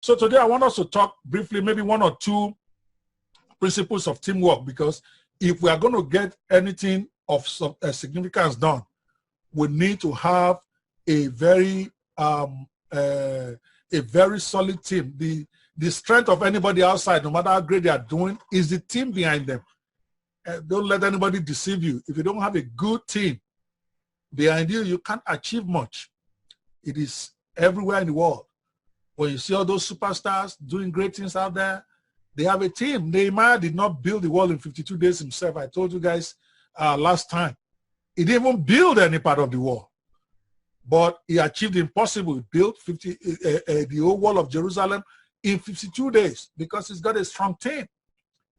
So today I want us to talk briefly, maybe one or two principles of teamwork, because if we are going to get anything of some significance done, we need to have a very solid team. The strength of anybody outside, no matter how great they are doing, is the team behind them. Don't let anybody deceive you. If you don't have a good team behind you, you can't achieve much. It is everywhere in the world. When you see all those superstars doing great things out there, they have a team. Nehemiah did not build the wall in 52 days himself. I told you guys last time. He didn't even build any part of the wall. But he achieved the impossible. He built the whole wall of Jerusalem in 52 days because he's got a strong team.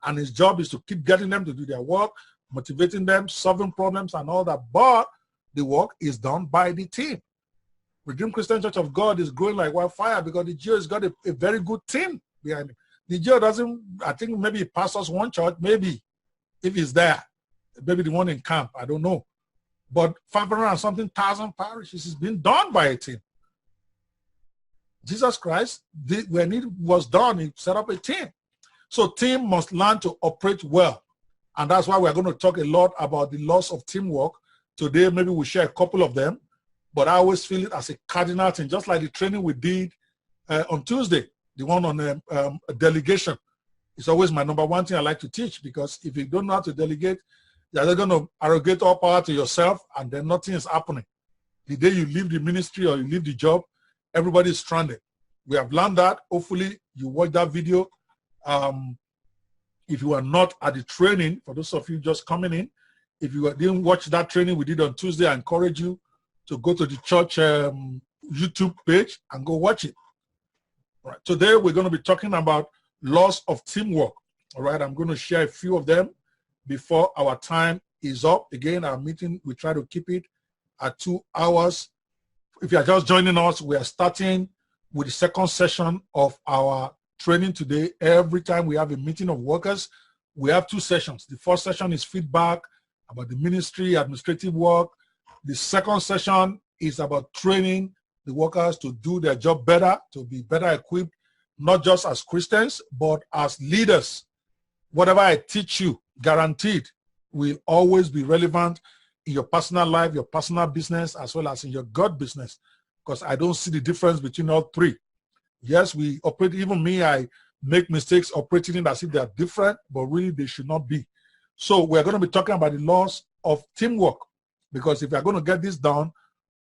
And his job is to keep getting them to do their work, motivating them, solving problems and all that. But the work is done by the team. Redeemed Christian Church of God is growing like wildfire because the GO has got a very good team behind him. The GO doesn't, I think maybe he pastors one church, maybe, if he's there. Maybe the one in camp, I don't know. But 500 and something thousand parishes is being done by a team. Jesus Christ, when it was done, he set up a team. So team must learn to operate well. And that's why we're going to talk a lot about the laws of teamwork. Today, maybe we'll share a couple of them. But I always feel it as a cardinal thing, just like the training we did on Tuesday, the one on delegation. It's always my number one thing I like to teach, because if you don't know how to delegate, you're going to arrogate all power to yourself, and then nothing is happening. The day you leave the ministry or you leave the job, everybody is stranded. We have learned that. Hopefully, you watch that video. If you are not at the training, for those of you just coming in, if you didn't watch that training we did on Tuesday, I encourage you to go to the church YouTube page and go watch it. All right. Today, we're going to be talking about laws of teamwork. All right. I'm going to share a few of them before our time is up. Again, our meeting, we try to keep it at 2 hours. If you are just joining us, we are starting with the second session of our training today. Every time we have a meeting of workers, we have 2 sessions. The first session is feedback about the ministry, administrative work. The second session is about training the workers to do their job better, to be better equipped, not just as Christians, but as leaders. Whatever I teach you, guaranteed, will always be relevant in your personal life, your personal business, as well as in your God business, because I don't see the difference between all three. Yes, we operate, even me, I make mistakes operating it as if they are different, but really they should not be. So we're going to be talking about the laws of teamwork, because if we're going to get this done,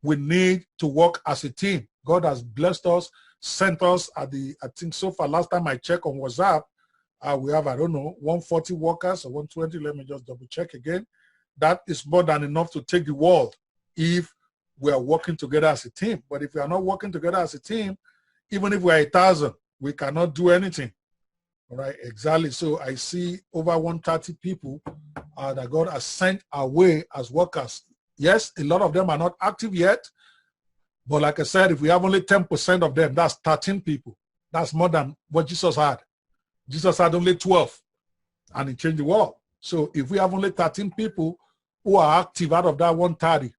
we need to work as a team. God has blessed us, sent us at the, I think so far, last time I checked on WhatsApp, we have, I don't know, 140 workers or 120. Let me just double check again. That is more than enough to take the world if we are working together as a team. But if we are not working together as a team, even if we are 1,000, we cannot do anything. All right, exactly. So I see over 130 people that God has sent our way as workers. Yes, a lot of them are not active yet. But like I said, if we have only 10% of them, that's 13 people. That's more than what Jesus had. Jesus had only 12, and he changed the world. So if we have only 13 people who are active out of that 130,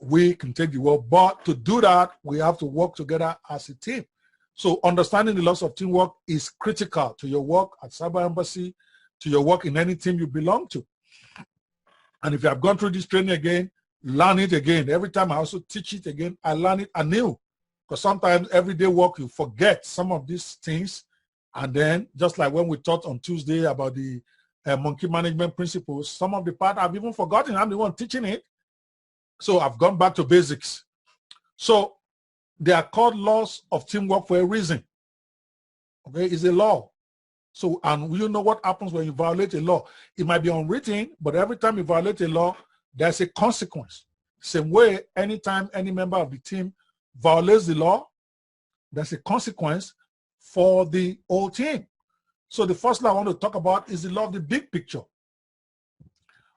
we can take the world. But to do that, we have to work together as a team. So understanding the laws of teamwork is critical to your work at Cyber Embassy, to your work in any team you belong to. And if you have gone through this training again, learn it again. Every time I also teach it again, I learn it anew. Because sometimes everyday work, you forget some of these things. And then, just like when we taught on Tuesday about the monkey management principles, some of the part I've even forgotten. I'm the one teaching it. So I've gone back to basics. So they are called laws of teamwork for a reason. Okay, it's a law. So, and you know what happens when you violate a law. It might be unwritten, but every time you violate a law, there's a consequence. Same way, anytime any member of the team violates the law, there's a consequence for the whole team. So the first law I want to talk about is the law of the big picture.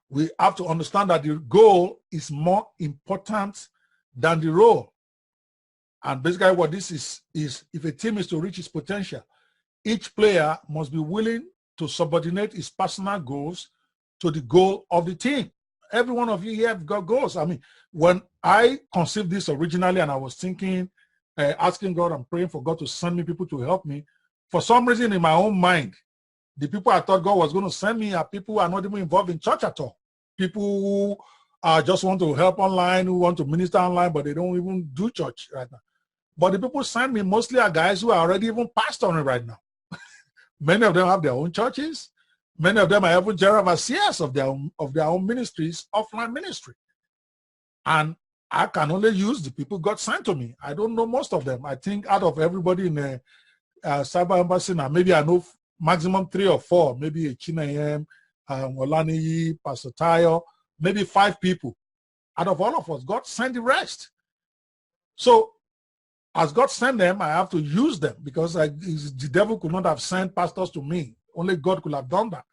We have to understand that the goal is more important than the role. And basically what this is if a team is to reach its potential, each player must be willing to subordinate his personal goals to the goal of the team. Every one of you here have got goals. I mean, when I conceived this originally and I was thinking asking God and praying for God to send me people to help me. For some reason in my own mind, the people I thought God was going to send me are people who are not even involved in church at all. People who just want to help online, who want to minister online, but they don't even do church right now. But the people send me mostly are guys who are already even pastoring right now. Many of them have their own churches. Many of them are even general overseers of their own ministries, offline ministry. And I can only use the people God sent to me. I don't know most of them. I think out of everybody in the cyber embassy now, maybe I know maximum 3 or 4, maybe Chinayem, Olaniyi, Pastor Tayo, maybe 5 people. Out of all of us, God sent the rest. So as God sent them, I have to use them, because the devil could not have sent pastors to me. Only God could have done that.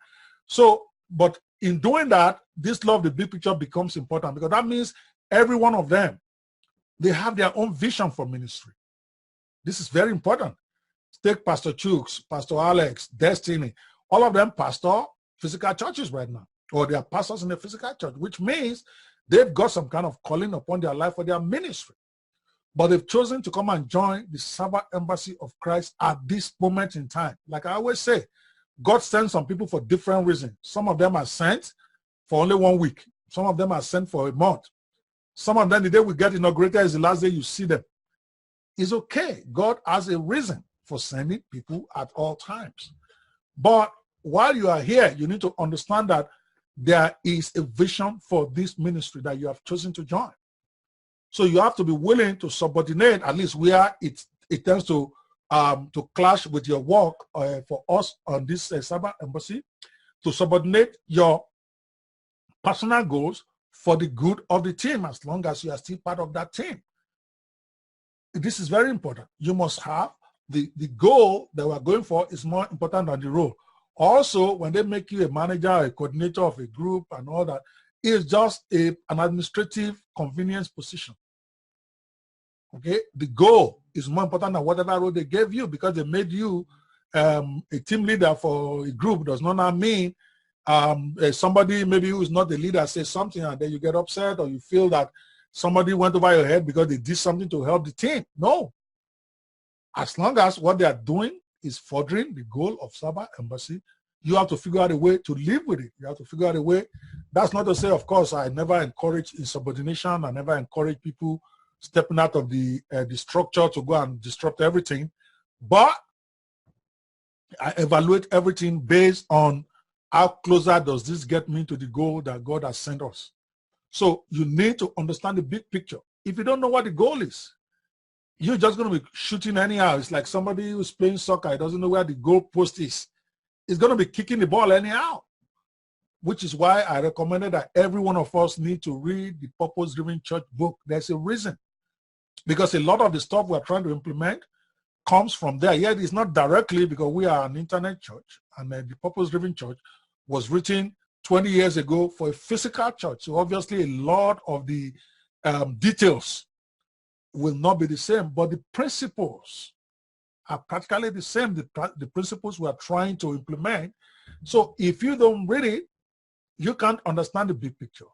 So, but in doing that, this law of the big picture becomes important, because that means every one of them, they have their own vision for ministry. This is very important. Take Pastor Chooks, Pastor Alex, Destiny, all of them pastor physical churches right now, or they are pastors in a physical church, which means they've got some kind of calling upon their life for their ministry. But they've chosen to come and join the Cyber Embassy of Christ at this moment in time. Like I always say, God sends some people for different reasons. Some of them are sent for only 1 week. Some of them are sent for a month. Some of them, the day we get inaugurated is the last day you see them. It's okay. God has a reason for sending people at all times. But while you are here, you need to understand that there is a vision for this ministry that you have chosen to join. So you have to be willing to subordinate, at least where it tends to clash with your work for us on this cyber embassy, to subordinate your personal goals for the good of the team, as long as you are still part of that team. This is very important. You must have the goal that we're going for is more important than the role. Also, when they make you a manager, a coordinator of a group and all that, it's just an administrative convenience position. Okay, the goal is more important than whatever role they gave you, because they made you a team leader for a group does not now mean somebody maybe who is not the leader says something and then you get upset, or you feel that somebody went over your head because they did something to help the team. No. As long as what they are doing is furthering the goal of Cyber Embassy, you have to figure out a way to live with it. You have to figure out a way. That's not to say, of course, I never encourage insubordination. I never encourage people stepping out of the structure to go and disrupt everything. But I evaluate everything based on how closer does this get me to the goal that God has sent us. So you need to understand the big picture. If you don't know what the goal is, you're just going to be shooting anyhow. It's like somebody who's playing soccer, doesn't know where the goal post is. He's going to be kicking the ball anyhow, which is why I recommended that every one of us need to read the Purpose-Driven Church book. There's a reason, because a lot of the stuff we're trying to implement comes from there. Yet it's not directly, because we are an internet church, and the Purpose-Driven Church was written 20 years ago for a physical church. So obviously a lot of the details will not be the same, but the principles are practically the same, the principles we are trying to implement. So if you don't read it, you can't understand the big picture.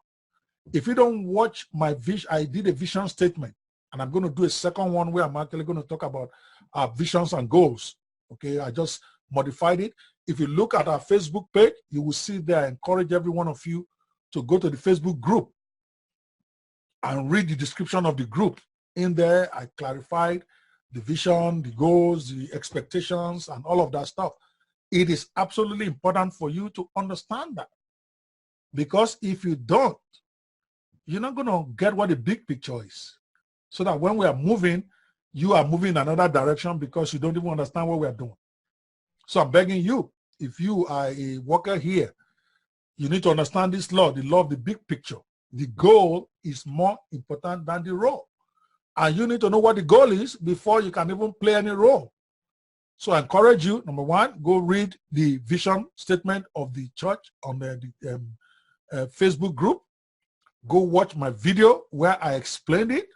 If you don't watch my vision, I did a vision statement, and I'm going to do a second one where I'm actually going to talk about visions and goals. Okay, I just modified it. If you look at our Facebook page, you will see there, I encourage every one of you to go to the Facebook group and read the description of the group. In there, I clarified the vision, the goals, the expectations, and all of that stuff. It is absolutely important for you to understand that, because if you don't, you're not going to get what the big picture is. So that when we are moving, you are moving in another direction because you don't even understand what we are doing. So I'm begging you, if you are a worker here, you need to understand this law, the law of the big picture. The goal is more important than the role. And you need to know what the goal is before you can even play any role. So I encourage you, number one, go read the vision statement of the church on the Facebook group. Go watch my video where I explained it.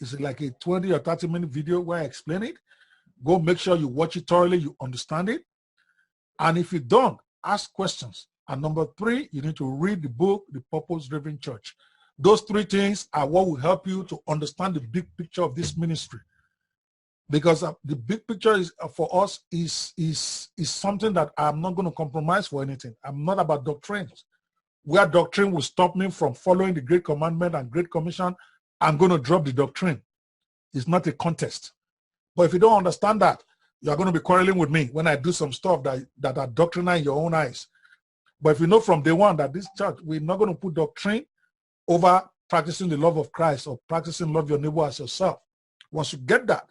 It's like a 20 or 30-minute video where I explain it. Go make sure you watch it thoroughly, you understand it. And if you don't, ask questions. And number three, you need to read the book, The Purpose-Driven Church. Those three things are what will help you to understand the big picture of this ministry. Because the big picture is for us is something that I'm not going to compromise for anything. I'm not about doctrines. Where doctrine will stop me from following the Great Commandment and Great Commission, I'm going to drop the doctrine. It's not a contest. But if you don't understand that, you're going to be quarreling with me when I do some stuff that are doctrinal in your own eyes. But if you know from day one that this church, we're not going to put doctrine over practicing the love of Christ or practicing love your neighbor as yourself. Once you get that,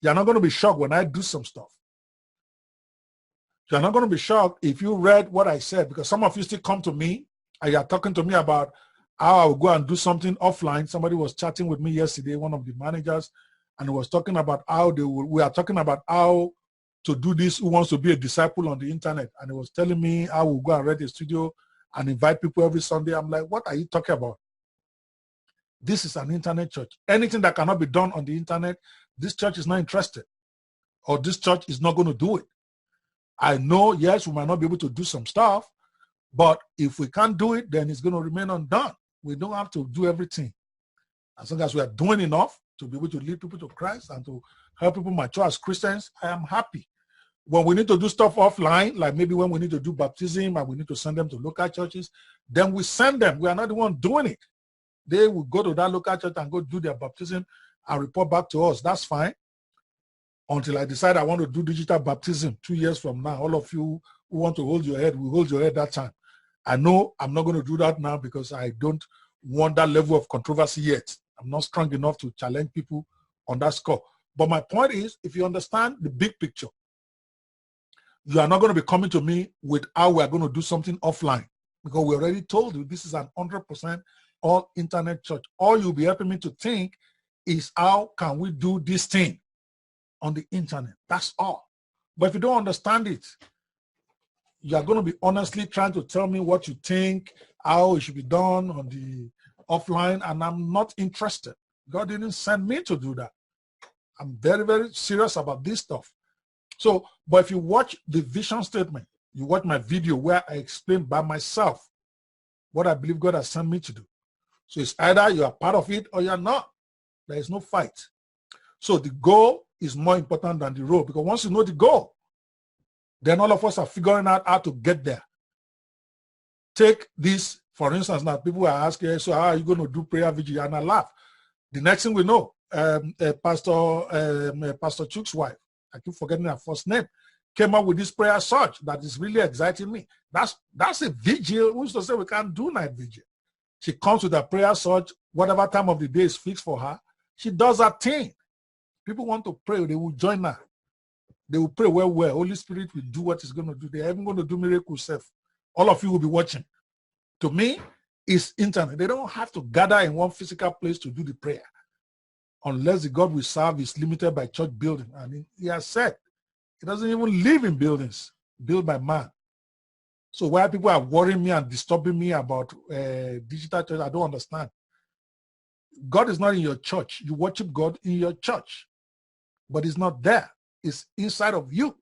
you're not going to be shocked when I do some stuff. You're not going to be shocked if you read what I said, because some of you still come to me and you're talking to me about how I will go and do something offline. Somebody was chatting with me yesterday, one of the managers, and was talking about how we are talking about how to do this, who wants to be a disciple on the internet. And he was telling me I will go and rent a studio and invite people every Sunday. I'm like, what are you talking about? This is an internet church. Anything that cannot be done on the internet, this church is not interested, or this church is not going to do it. I know, yes, we might not be able to do some stuff, but if we can't do it, then it's going to remain undone. We don't have to do everything. As long as we are doing enough to be able to lead people to Christ and to help people mature as Christians, I am happy. When we need to do stuff offline, like maybe when we need to do baptism and we need to send them to local churches, then we send them. We are not the one doing it. They will go to that local church and go do their baptism and report back to us. That's fine. Until I decide I want to do digital baptism 2 years from now. All of you who want to hold your head, will hold your head that time. I know I'm not going to do that now because I don't want that level of controversy yet. I'm not strong enough to challenge people on that score. But my point is, if you understand the big picture, you are not going to be coming to me with how we are going to do something offline, because we already told you this is an 100% all internet church. All you'll be helping me to think is how can we do this thing on the internet. That's all. But if you don't understand it, you are going to be honestly trying to tell me what you think, how it should be done on the offline, and I'm not interested. God didn't send me to do that. I'm very, very serious about this stuff. So, but if you watch the vision statement, you watch my video where I explain by myself what I believe God has sent me to do. So it's either you are part of it or you're not. There is no fight. So the goal is more important than the road, because once you know the goal, then all of us are figuring out how to get there. Take this, for instance, now people are asking, so how are you going to do prayer vigil? And I laugh. The next thing we know, Pastor Chuck's wife, I keep forgetting her first name, came up with this prayer surge that is really exciting me. That's a vigil. We used to say we can't do night vigil. She comes with a prayer surge, whatever time of the day is fixed for her. She does her thing. People want to pray, they will join her. They will pray well. Holy Spirit will do what it's going to do. They are even going to do miracle self. All of you will be watching. To me, it's internet. They don't have to gather in one physical place to do the prayer, unless the God we serve is limited by church building. And he has said he doesn't even live in buildings built by man. So why people are worrying me and disturbing me about digital church, I don't understand. God is not in your church. You worship God in your church, but he's not there. It's inside of you.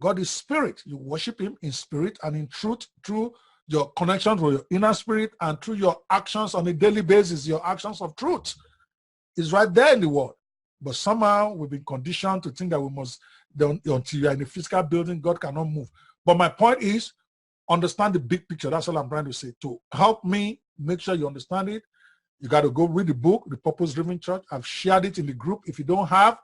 God is spirit. You worship him in spirit and in truth through your connection to your inner spirit and through your actions on a daily basis, your actions of truth. It's right there in the word. But somehow we've been conditioned to think that we must, until you're in a physical building, God cannot move. But my point is, understand the big picture. That's all I'm trying to say. To help me make sure you understand it, you got to go read the book, The Purpose-Driven Church. I've shared it in the group. If you don't have,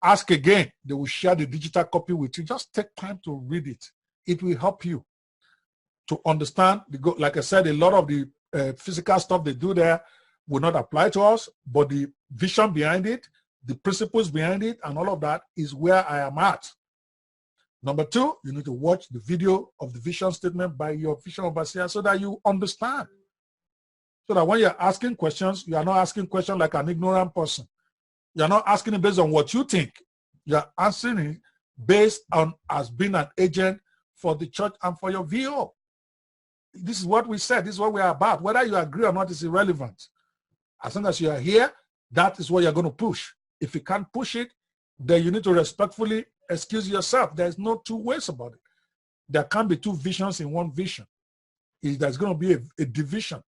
ask again. They will share the digital copy with you. Just take time to read it. It will help you to understand. Like I said, a lot of the physical stuff they do there will not apply to us, but the vision behind it, the principles behind it, and all of that is where I am at. Number two, you need to watch the video of the vision statement by your vision overseer so that you understand. So that when you're asking questions, you are not asking questions like an ignorant person. You're not asking it based on what you think. You're answering it based on as being an agent for the church and for your VO. This is what we said. This is what we are about. Whether you agree or not is irrelevant. As long as you are here, that is what you're going to push. If you can't push it, then you need to respectfully excuse yourself. There's no two ways about it. There can't be two visions in one vision. There's going to be a division.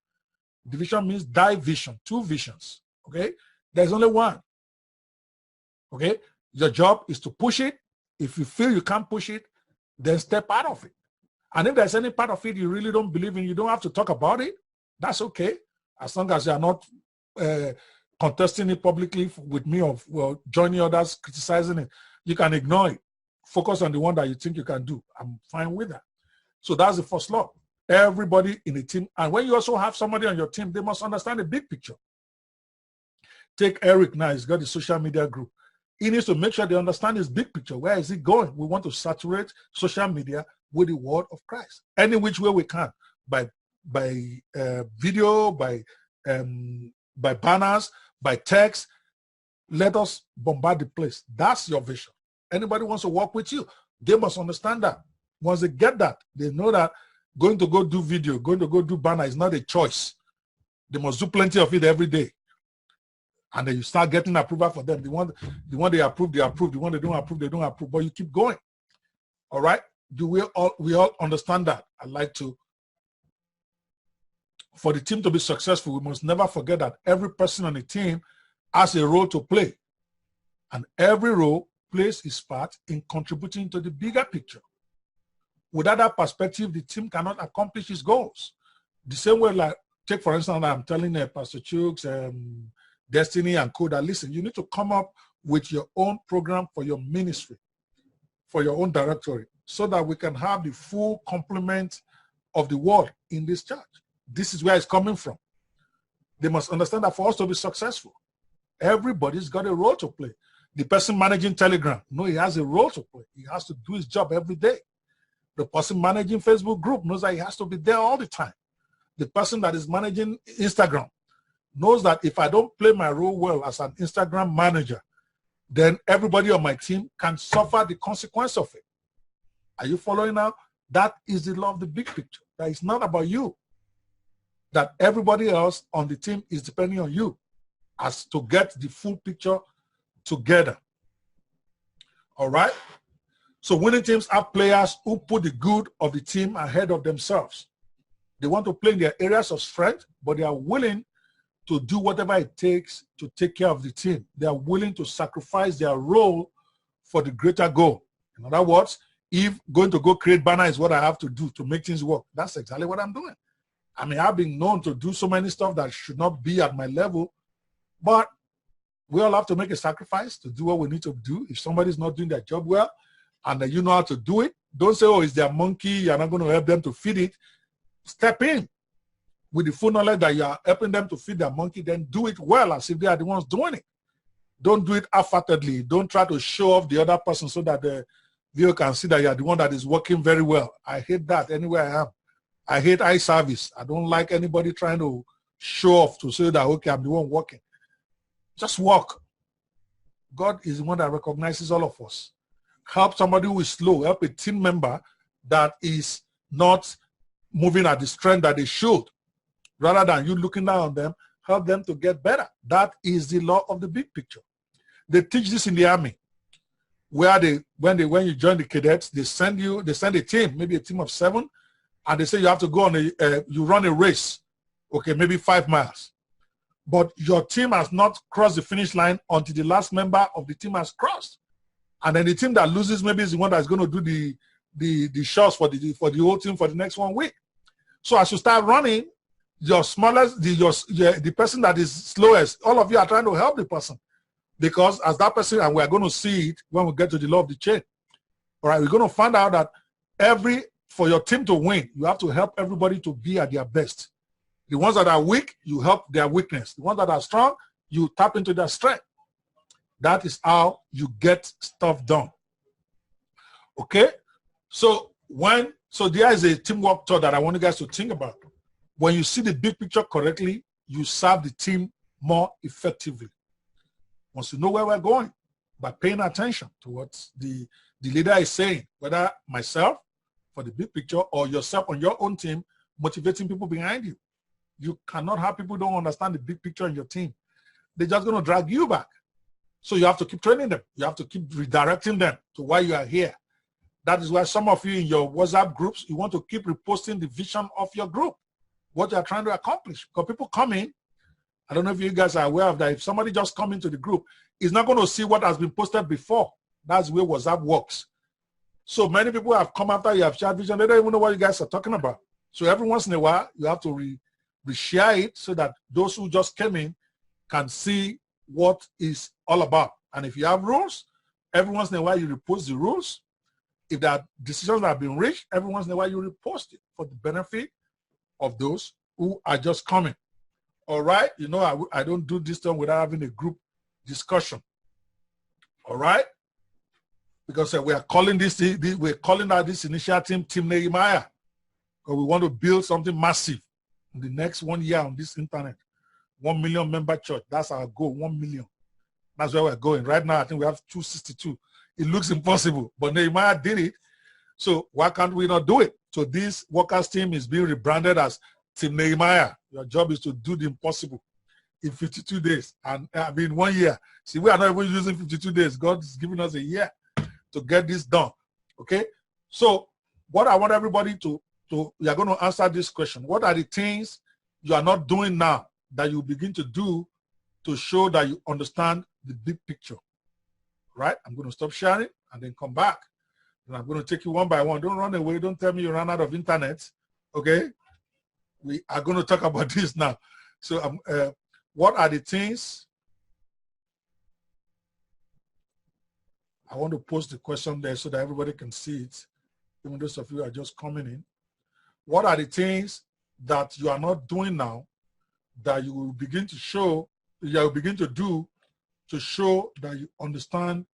Division means division, two visions. Okay? There's only one. Okay? Your job is to push it. If you feel you can't push it, then step out of it. And if there's any part of it you really don't believe in, you don't have to talk about it. That's okay. As long as you're not contesting it publicly with me or joining others, criticizing it, you can ignore it. Focus on the one that you think you can do. I'm fine with that. So that's the first law. Everybody in the team. And when you also have somebody on your team, they must understand the big picture. Take Eric now. He's got the social media group. He needs to make sure they understand his big picture. Where is it going? We want to saturate social media with the word of Christ. Any which way we can. By video, by banners, by text. Let us bombard the place. That's your vision. Anybody wants to work with you, they must understand that. Once they get that, they know that going to go do video, going to go do banner is not a choice. They must do plenty of it every day. And then you start getting approval for them. The one they approve, they approve. The one they don't approve, they don't approve. But you keep going. All right? We all understand that? I'd like to. For the team to be successful, we must never forget that every person on the team has a role to play. And every role plays its part in contributing to the bigger picture. Without that perspective, the team cannot accomplish its goals. The same way, like, take for instance, I'm telling Pastor Chooks, Destiny and Coda, listen, you need to come up with your own program for your ministry, for your own directory, so that we can have the full complement of the word in this church. This is where it's coming from. They must understand that for us to be successful, everybody's got a role to play. The person managing Telegram, no, he has a role to play. He has to do his job every day. The person managing Facebook group knows that he has to be there all the time. The person that is managing Instagram knows that if I don't play my role well as an Instagram manager, then everybody on my team can suffer the consequence of it. Are you following now? That is the law of the big picture. That it's not about you. That everybody else on the team is depending on you as to get the full picture together. All right? So winning teams have players who put the good of the team ahead of themselves. They want to play in their areas of strength, but they are willing to do whatever it takes to take care of the team. They are willing to sacrifice their role for the greater goal. In other words, if going to go create banner is what I have to do to make things work, that's exactly what I'm doing. I mean, I've been known to do so many stuff that should not be at my level, but we all have to make a sacrifice to do what we need to do. If somebody's not doing their job well, and you know how to do it, don't say, oh, it's their monkey, you're not going to help them to feed it. Step in with the full knowledge that you are helping them to feed their monkey, then do it well as if they are the ones doing it. Don't do it half-heartedly. Don't try to show off the other person so that the viewer can see that you are the one that is working very well. I hate that anywhere I am. I hate eye service. I don't like anybody trying to show off to say that, okay, I'm the one working. Just work. God is the one that recognizes all of us. Help somebody who is slow. Help a team member that is not moving at the strength that they should. Rather than you looking down on them, help them to get better. That is the law of the big picture. They teach this in the army, where when you join the cadets, they send a team, maybe a team of 7, and they say you have to go on you run a race, okay, maybe 5 miles. But your team has not crossed the finish line until the last member of the team has crossed. And then the team that loses maybe is the one that's going to do the shots for the whole team for the next 1 week. So as you start running, your smallest, the person that is slowest, all of you are trying to help the person. Because as that person, and we're going to see it when we get to the law of the chain. All right, we're going to find out that for your team to win, you have to help everybody to be at their best. The ones that are weak, you help their weakness. The ones that are strong, you tap into their strength. That is how you get stuff done. Okay? So there is a teamwork thought that I want you guys to think about. When you see the big picture correctly, you serve the team more effectively. Once you know where we're going, by paying attention to what the leader is saying, whether myself for the big picture or yourself on your own team, motivating people behind you. You cannot have people who don't understand the big picture in your team. They're just going to drag you back. So you have to keep training them. You have to keep redirecting them to why you are here. That is why some of you in your WhatsApp groups, you want to keep reposting the vision of your group, what you are trying to accomplish. Because people come in, I don't know if you guys are aware of that. If somebody just come into the group, He's not going to see what has been posted before. That's the way WhatsApp works. So many people have come after you have shared vision. They don't even know what you guys are talking about. So every once in a while, you have to reshare it so that those who just came in can see what it's all about. And if you have rules, every once in a while you repost the rules. If there are decisions that have been reached, every once in a while you repost it for the benefit of those who are just coming. All right? You know, I don't do this time without having a group discussion. All right? Because we are calling we're calling out this initiative Team Nehemiah. Because we want to build something massive in the next 1 year on this internet. 1 million member church. That's our goal, 1 million. That's where we're going. Right now, I think we have 262. It looks impossible, but Nehemiah did it. So why can't we not do it? So this workers team is being rebranded as Team Nehemiah. Your job is to do the impossible in 52 days. And I mean, 1 year. See, we are not even using 52 days. God is giving us a year to get this done. Okay? So what I want everybody to we are going to answer this question. What are the things you are not doing now that you begin to do to show that you understand the big picture? Right? I'm going to stop sharing and then come back. And I'm going to take you one by one. Don't run away. Don't tell me you ran out of internet. Okay? We are going to talk about this now. So what are the things? I want to post the question there so that everybody can see it. Even those of you are just coming in. What are the things that you are not doing now that you will begin to show, you will begin to do to show that you understand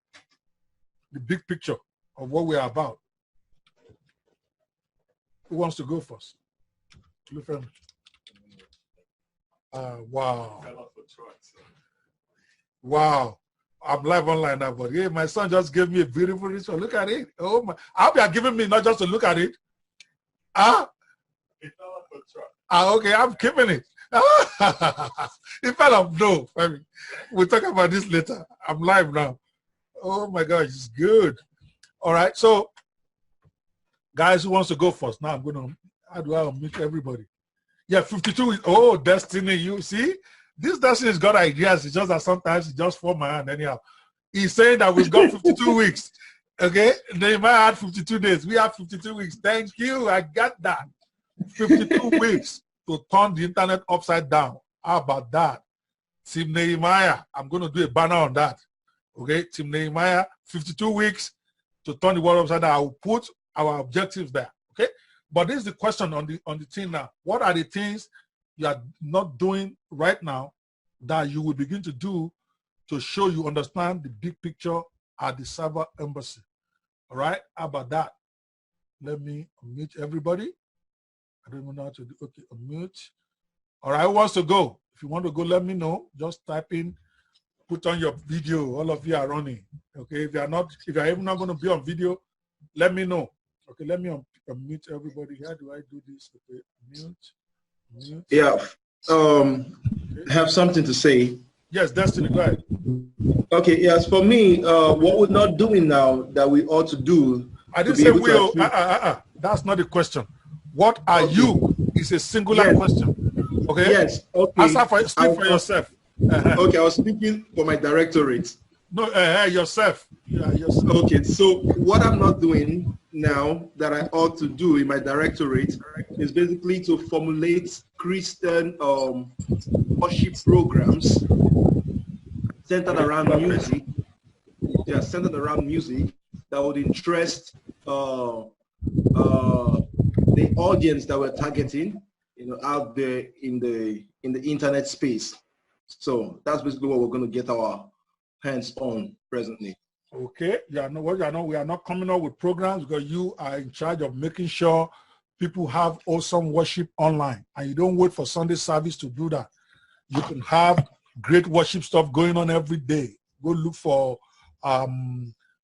the big picture of what we are about? Who wants to go first? Wow. Wow. I'm live online now, but yeah, my son just gave me a beautiful ritual. Look at it. Oh my. I hope you are giving me not just to look at it. Okay, I'm keeping it. It fell off. No, I mean, we'll talk about this later. I'm live now. Oh my gosh, it's good. All right, so guys, who wants to go first? Now I'm going to, how do I unmute everybody? Yeah, 52. Oh, Destiny, you see? This Destiny's got ideas. It's just that sometimes it just forms my hand anyhow. He's saying that we've got 52 weeks. Okay, they might have 52 days. We have 52 weeks. Thank you. I got that. 52 weeks to turn the internet upside down. How about that? Team Nehemiah. I'm going to do a banner on that. Okay, Team Nehemiah, 52 weeks to turn the world upside down. I will put our objectives there. Okay, but this is the question on the team now. What are the things you are not doing right now that you will begin to do to show you understand the big picture at the Cyber Embassy? All right, how about that? Let me unmute everybody. I don't even know how to do. Okay, unmute. All right, who wants to go? If you want to go, let me know. Just type in, put on your video. All of you are running. Okay, if you're even not going to be on video, let me know. Okay, let me unmute everybody. How do I do this? Okay, mute. Yeah, I have something to say. Yes, Destiny, go ahead. Okay, yes, for me, what we're not doing now that we ought to do. I didn't say we. That's not the question. What are you? It's a singular question. Okay. Yes. Okay. Speak for yourself. Okay, I was speaking for my directorate. No, yourself. Yeah, yourself. Okay, so what I'm not doing now that I ought to do in my directorate is basically to formulate Christian worship programs centered around music. They are centered around music that would interest the audience that we're targeting, out there in the internet space. So that's basically what we're going to get our hands on presently. Okay, we are not coming up with programs because you are in charge of making sure people have awesome worship online, and you don't wait for Sunday service to do that. You can have great worship stuff going on every day. Go look for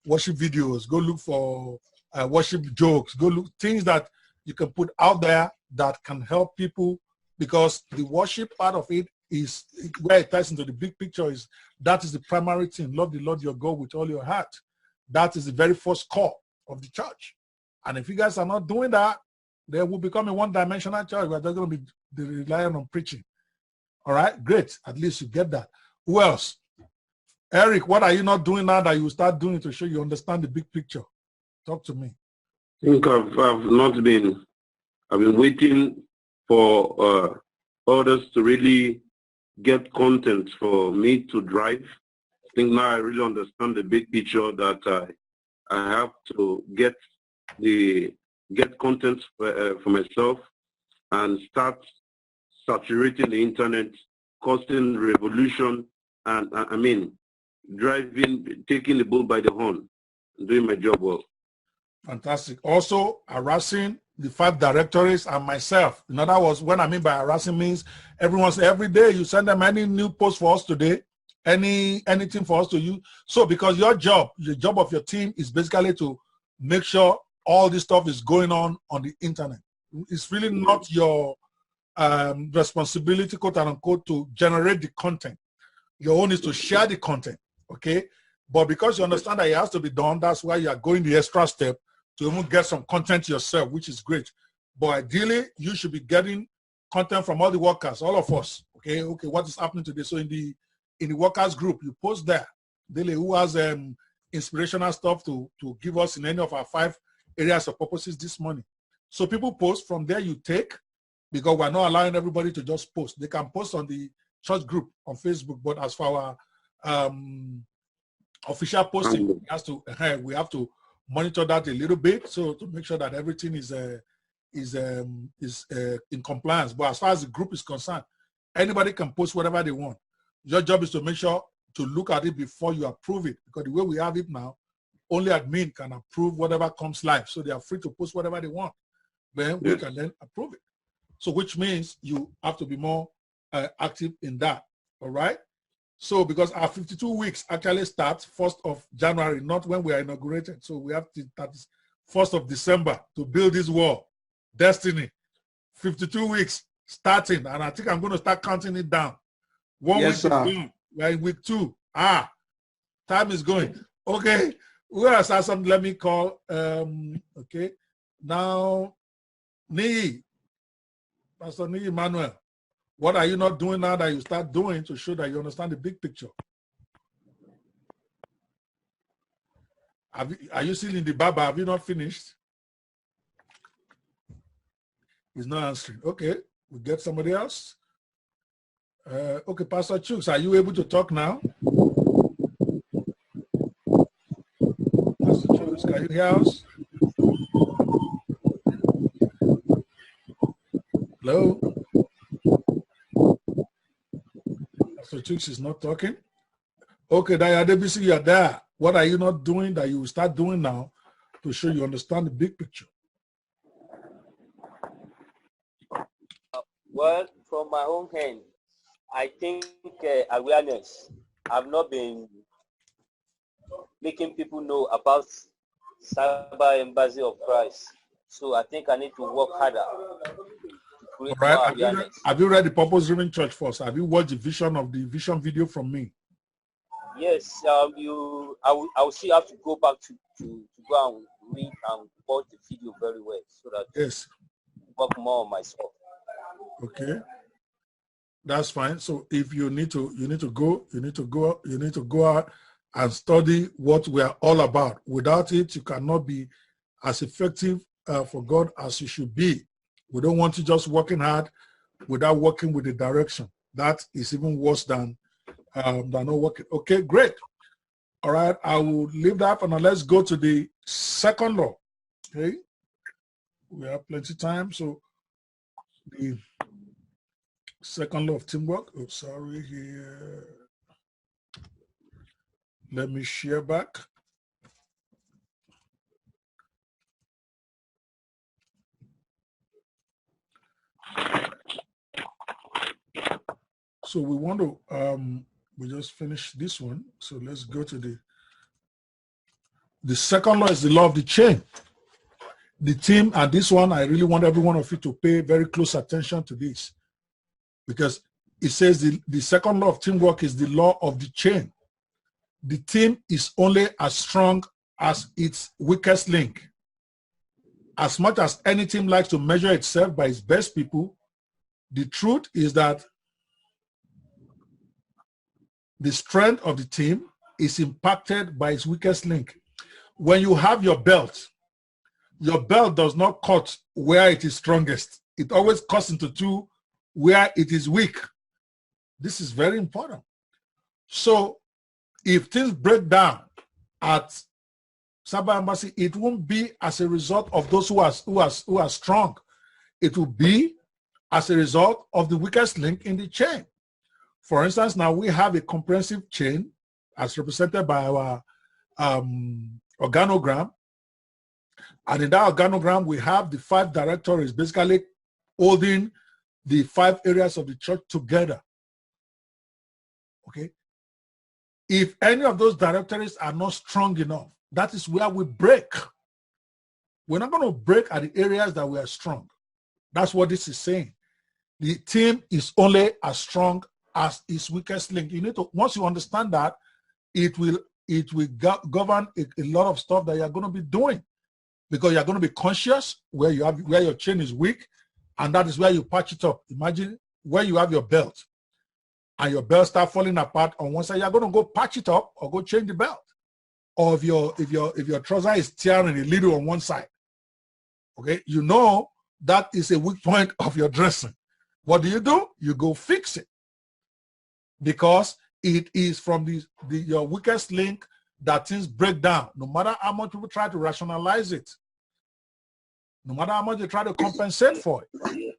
worship videos. Go look for worship jokes. Go look things that you can put out there that can help people, because the worship part of it is where it ties into the big picture. That is the primary thing. Love the Lord your God with all your heart. That is the very first core of the church. And if you guys are not doing that, then we'll become a one-dimensional church. We're just going to be relying on preaching. All right, great. At least you get that. Who else? Eric, what are you not doing now that you start doing to show you understand the big picture? Talk to me. I think I've not been, I've been waiting for others to really get content for me to drive. I think now I really understand the big picture that I have to get content for myself and start saturating the internet, causing revolution, and I mean, driving, taking the bull by the horn, doing my job well. Fantastic. Also, harassing the 5 directories and myself. In other words, what I mean by harassing means every day you send them any new post for us today, anything for us to use. So because your job, the job of your team is basically to make sure all this stuff is going on the internet. It's really not your responsibility, quote unquote, to generate the content. Your own is to share the content, okay? But because you understand that it has to be done, that's why you are going the extra step to even get some content yourself, which is great. But ideally, you should be getting content from all the workers, all of us, okay? Okay, what is happening today? So in the workers group, you post there, daily, who has inspirational stuff to give us in any of our 5 areas of purposes this morning. So people post, from there you take, because we're not allowing everybody to just post. They can post on the church group on Facebook, but as for our official posting, we have to monitor that a little bit, so to make sure that everything is in compliance. But as far as the group is concerned, anybody can post whatever they want. Your job is to make sure to look at it before you approve it, because the way we have it now, only admin can approve whatever comes live, so they are free to post whatever they want. Then we can then approve it. So which means you have to be more active in that. All right. So because our 52 weeks actually starts 1st of January, not when we are inaugurated. So we have to start 1st of December to build this wall. Destiny. 52 weeks starting. And I think I'm going to start counting it down. 1 week is gone. We're in week 2. Time is going. Okay. Who else has something? Let me call. Okay. Now, Nii. Pastor Nii Emmanuel. What are you not doing now that you start doing to show that you understand the big picture? Are you still in the Baba? Have you not finished? He's not answering. Okay, we'll get somebody else. Okay, Pastor Chooks, are you able to talk now? Pastor Chooks, can you hear us? Hello? Pastor Chooks is not talking. Okay, Daya Debisi, you are there. What are you not doing that you will start doing now to show you understand the big picture? Well, from my own hand, I think awareness. I've not been making people know about Cyber Embassy of Christ. So I think I need to work harder. All right. Have you read the Purpose Driven Church first? Have you watched the vision video from me? Yes. I will still have to go back to go and read and watch the video very well so that work more on myself. Okay. That's fine. So if you need to go out and study what we are all about. Without it, you cannot be as effective for God as you should be. We don't want you just working hard without working with the direction. That is even worse than not working. Okay, great. All right, I will leave that for now. Let's go to the second law. Okay, we have plenty of time. So the second law of teamwork. Oh, sorry here. Let me share back. So we want to, we just finished this one. So let's go to the second law is the law of the chain. The team, and this one, I really want every one of you to pay very close attention to this, because it says the second law of teamwork is the law of the chain. The team is only as strong as its weakest link. As much as any team likes to measure itself by its best people, the truth is that the strength of the team is impacted by its weakest link. When you have your belt does not cut where it is strongest. It always cuts into two where it is weak. This is very important. So if things break down at Cyber Embassy, it won't be as a result of those who are strong. It will be as a result of the weakest link in the chain. For instance, now we have a comprehensive chain as represented by our organogram. And in that organogram, we have the 5 directories basically holding the 5 areas of the church together. Okay? If any of those directories are not strong enough, that is where we break. We're not going to break at the areas that we are strong. That's what this is saying. The team is only as strong as its weakest link. You need to, once you understand that, it will govern a lot of stuff that you're going to be doing, because you're going to be conscious where your chain is weak, and that is where you patch it up. Imagine where you have your belt and your belt start falling apart on one side, you're going to go patch it up or go change the belt. Or if your trouser is tearing a little on one side, okay, you know that is a weak point of your dressing. What do? You go fix it, because it is from your weakest link that things break down. No matter how much people try to rationalize it, no matter how much they try to compensate for it,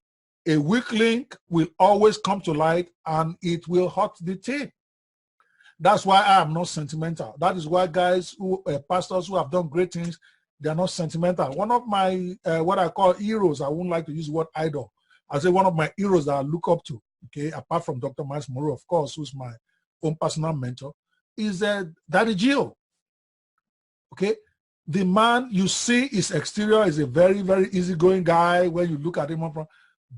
a weak link will always come to light and it will hurt the team. That's why I am not sentimental. That is why guys pastors who have done great things, they are not sentimental. One of my, what I call heroes, I wouldn't like to use the word idol. I say one of my heroes that I look up to, okay, apart from Dr. Miles Monroe, of course, who's my own personal mentor, is Daddy Gio. Okay, the man you see, his exterior is a very, very easygoing guy when you look at him,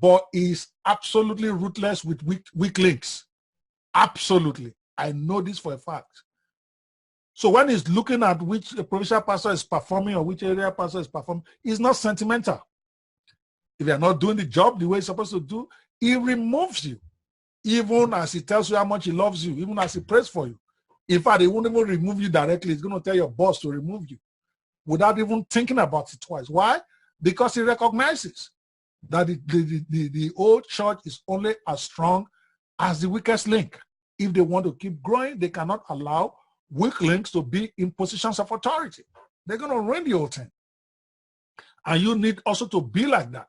but he's absolutely ruthless with weak links. Absolutely. I know this for a fact. So when he's looking at which provincial pastor is performing or which area pastor is performing, he's not sentimental. If you're not doing the job the way you're supposed to do, he removes you. Even as he tells you how much he loves you, even as he prays for you. In fact, he won't even remove you directly. He's going to tell your boss to remove you without even thinking about it twice. Why? Because he recognizes that the old church is only as strong as the weakest link. If they want to keep growing, they cannot allow weak links to be in positions of authority. They're going to ruin the whole thing. And you need also to be like that.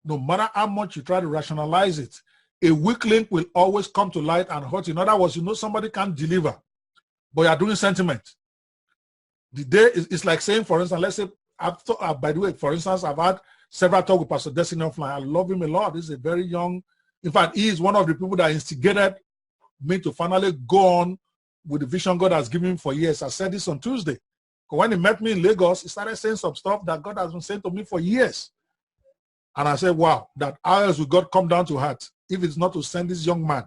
No matter how much you try to rationalize it, a weak link will always come to light and hurt. In other words, you know somebody can't deliver, but you're doing sentiment. The day is like saying, for instance, let's say, by the way, for instance, I've had several talks with Pastor Destiny Offline. I love him a lot. This is a very young, in fact, he is one of the people that instigated me to finally go on with the vision God has given me for years. I said this on Tuesday. When he met me in Lagos, he started saying some stuff that God has been saying to me for years. And I said, wow, that how else will God come down to heart if it's not to send this young man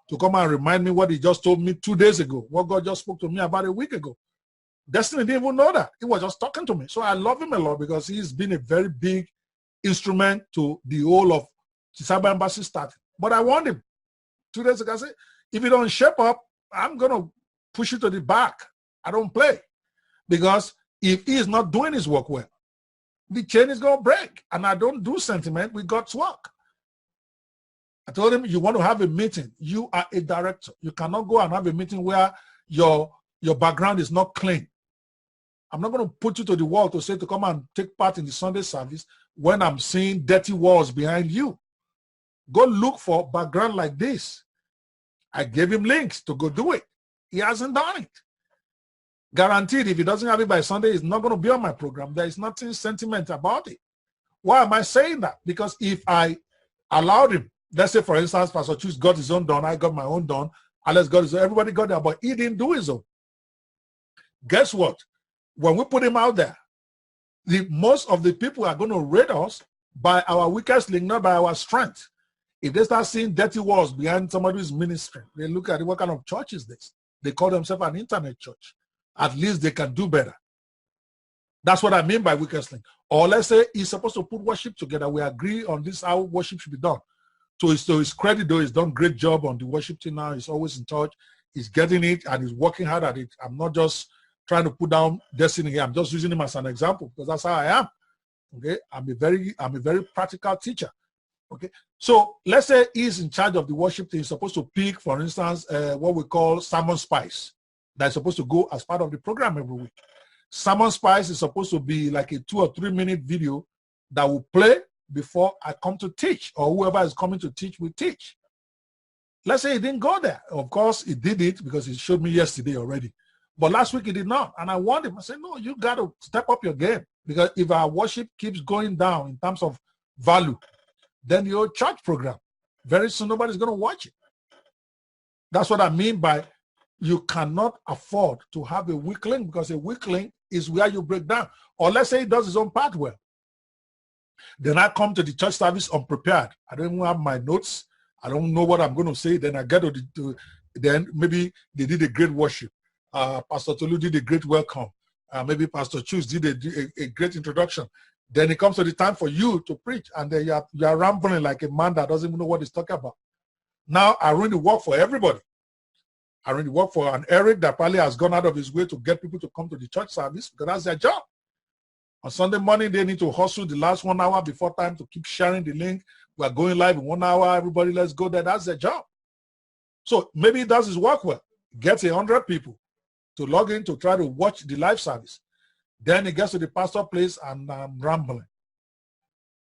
to come and remind me what he just told me 2 days ago, what God just spoke to me about a week ago. Destiny didn't even know that. He was just talking to me. So I love him a lot because he's been a very big instrument to the whole of the Cyber Embassy starting. But I warned him 2 days ago. I said, if you don't shape up, I'm going to push you to the back. I don't play. Because if he is not doing his work well, the chain is going to break. And I don't do sentiment with God's work. I told him, you want to have a meeting. You are a director. You cannot go and have a meeting where your background is not clean. I'm not going to put you to the wall to say to come and take part in the Sunday service when I'm seeing dirty walls behind you. Go look for background like this. I gave him links to go do it. He hasn't done it. Guaranteed, if he doesn't have it by Sunday, it's not going to be on my program. There is nothing sentimental about it. Why am I saying that? Because if I allowed him, let's say, for instance, Pastor Chus got his own done, I got my own done, Alex got his own, everybody got there, but he didn't do his own. Guess what? When we put him out there, most of the people are going to rate us by our weakest link, not by our strength. If they start seeing dirty walls behind somebody's ministry, they look at it, what kind of church is this? They call themselves an internet church. At least they can do better. That's what I mean by weakest link. Or let's say he's supposed to put worship together. We agree on this, how worship should be done. To his credit, though, he's done a great job on the worship team now. He's always in touch. He's getting it and he's working hard at it. I'm not just trying to put down destiny here. I'm just using him as an example because that's how I am. Okay, I'm a very practical teacher. Okay, so let's say he's in charge of the worship team. He's supposed to pick, for instance, what we call Sermon Spice. That's supposed to go as part of the program every week. Sermon Spice is supposed to be like a 2 or 3 minute video that will play before I come to teach, or whoever is coming to teach will teach. Let's say he didn't go there. Of course, he did it because he showed me yesterday already. But last week he did not. And I warned him. I said, no, you got to step up your game. Because if our worship keeps going down in terms of value, then your church program, very soon nobody's going to watch it. That's what I mean by you cannot afford to have a weak link, because a weak link is where you break down. Or let's say he does his own part well. Then I come to the church service unprepared. I don't even have my notes. I don't know what I'm going to say. Then I get then maybe they did a great worship. Pastor Tolu did a great welcome. Maybe Pastor Chus did a great introduction. Then it comes to the time for you to preach, and then you are rambling like a man that doesn't even know what he's talking about. Now I ruin the work for everybody. I ruin the work for an Eric that probably has gone out of his way to get people to come to the church service, because that's their job. On Sunday morning, they need to hustle the last 1 hour before time to keep sharing the link. We are going live in 1 hour. Everybody, let's go there. That's their job. So maybe he does his work well. Gets 100 people to log in to try to watch the live service. Then he gets to the pastor place and I'm rambling.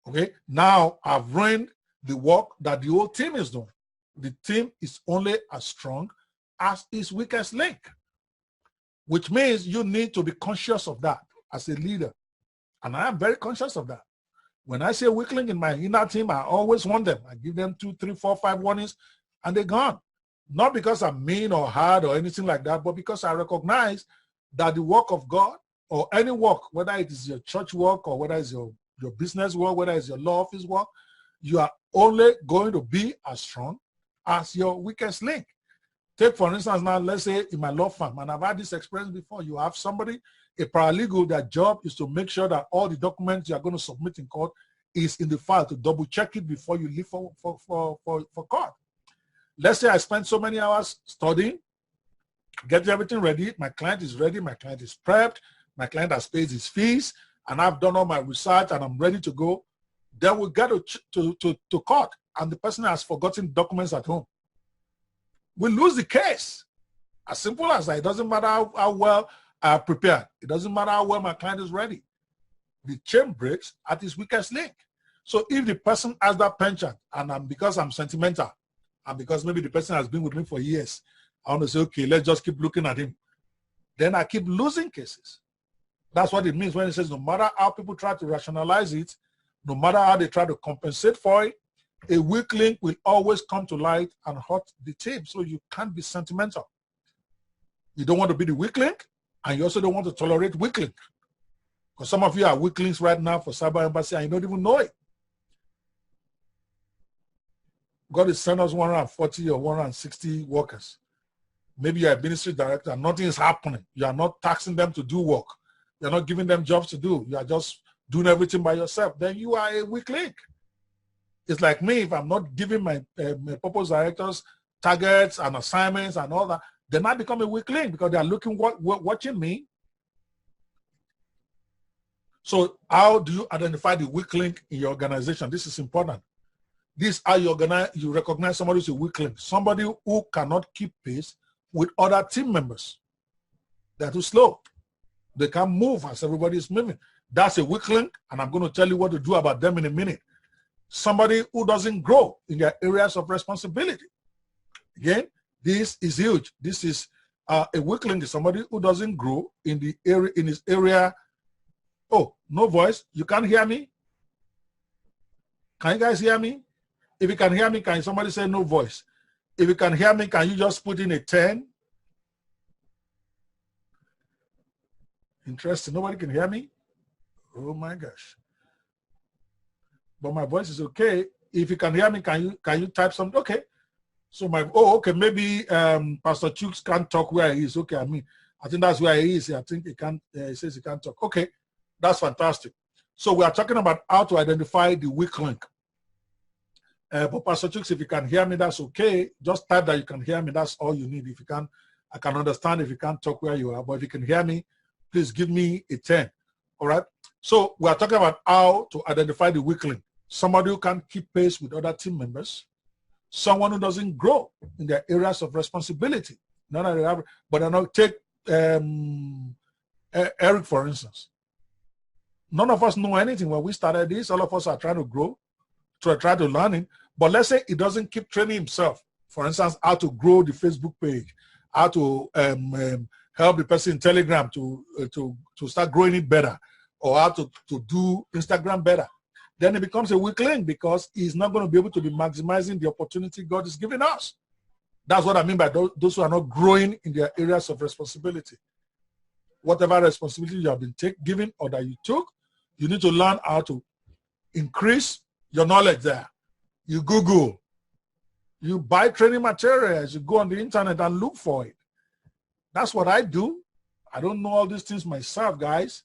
Okay, now I've ruined the work that the whole team is doing. The team is only as strong as its weakest link, which means you need to be conscious of that as a leader. And I am very conscious of that. When I say weak link in my inner team, I always warn them. I give them 2, 3, 4, 5 warnings, and they're gone. Not because I'm mean or hard or anything like that, but because I recognize that the work of God, or any work, whether it is your church work or whether it's your business work, whether it's your law office work, you are only going to be as strong as your weakest link. Take, for instance, now, let's say in my law firm, and I've had this experience before, you have somebody, a paralegal, their job is to make sure that all the documents you are going to submit in court is in the file, to double check it before you leave for court. Let's say I spent so many hours studying, getting everything ready, my client is ready, my client is prepped, my client has paid his fees, and I've done all my research and I'm ready to go. Then we get to court and the person has forgotten documents at home. We lose the case. As simple as that. It doesn't matter how well I have prepared. It doesn't matter how well my client is ready. The chain breaks at its weakest link. So if the person has that penchant, and because I'm sentimental, and because maybe the person has been with me for years, I want to say, okay, let's just keep looking at him. Then I keep losing cases. That's what it means when it says no matter how people try to rationalize it, no matter how they try to compensate for it, a weak link will always come to light and hurt the team. So you can't be sentimental. You don't want to be the weak link, and you also don't want to tolerate weak link. Because some of you are weak links right now for Cyber Embassy and you don't even know it. God is sending us 140 or 160 workers. Maybe you're a ministry director and nothing is happening. You are not taxing them to do work. You're not giving them jobs to do. You are just doing everything by yourself. Then you are a weak link. It's like me, if I'm not giving my purpose directors targets and assignments and all that, then I become a weak link because they are watching me. So how do you identify the weak link in your organization? This is important. This is how you recognize somebody who's a weak link. Somebody who cannot keep pace with other team members. They're too slow. They can't move as everybody is moving. That's a weak link, and I'm going to tell you what to do about them in a minute. Somebody who doesn't grow in their areas of responsibility. Again, this is huge. This is a weak link is somebody who doesn't grow in the area, in his area. Oh, no voice. You can't hear me? Can you guys hear me? If you can hear me, can somebody say no voice? If you can hear me, can you just put in a 10? Interesting. Nobody can hear me? Oh my gosh. But my voice is okay. If you can hear me, can you type something? Okay. So okay, maybe Pastor Chooks can't talk where he is. Okay, I think that's where he is. I think he says he can't talk. Okay, that's fantastic. So we are talking about how to identify the weak link. But Pastor Chooks, if you can hear me, that's okay. Just type that you can hear me. That's all you need. If you can, I can understand if you can't talk where you are. But if you can hear me, please give me a 10. All right. So we are talking about how to identify the weakling. Somebody who can keep pace with other team members. Someone who doesn't grow in their areas of responsibility. None of the, but I know, take Eric, for instance. None of us know anything when we started this. All of us are trying to grow, to try to learn it. But let's say he doesn't keep training himself. For instance, how to grow the Facebook page, how to help the person in Telegram to start growing it better, or how to do Instagram better. Then it becomes a weakling because he's not going to be able to be maximizing the opportunity God is giving us. That's what I mean by those who are not growing in their areas of responsibility. Whatever responsibility you have been given or that you took, you need to learn how to increase your knowledge there. You Google, you buy training materials, you go on the internet and look for it. That's what I do. I don't know all these things myself, guys,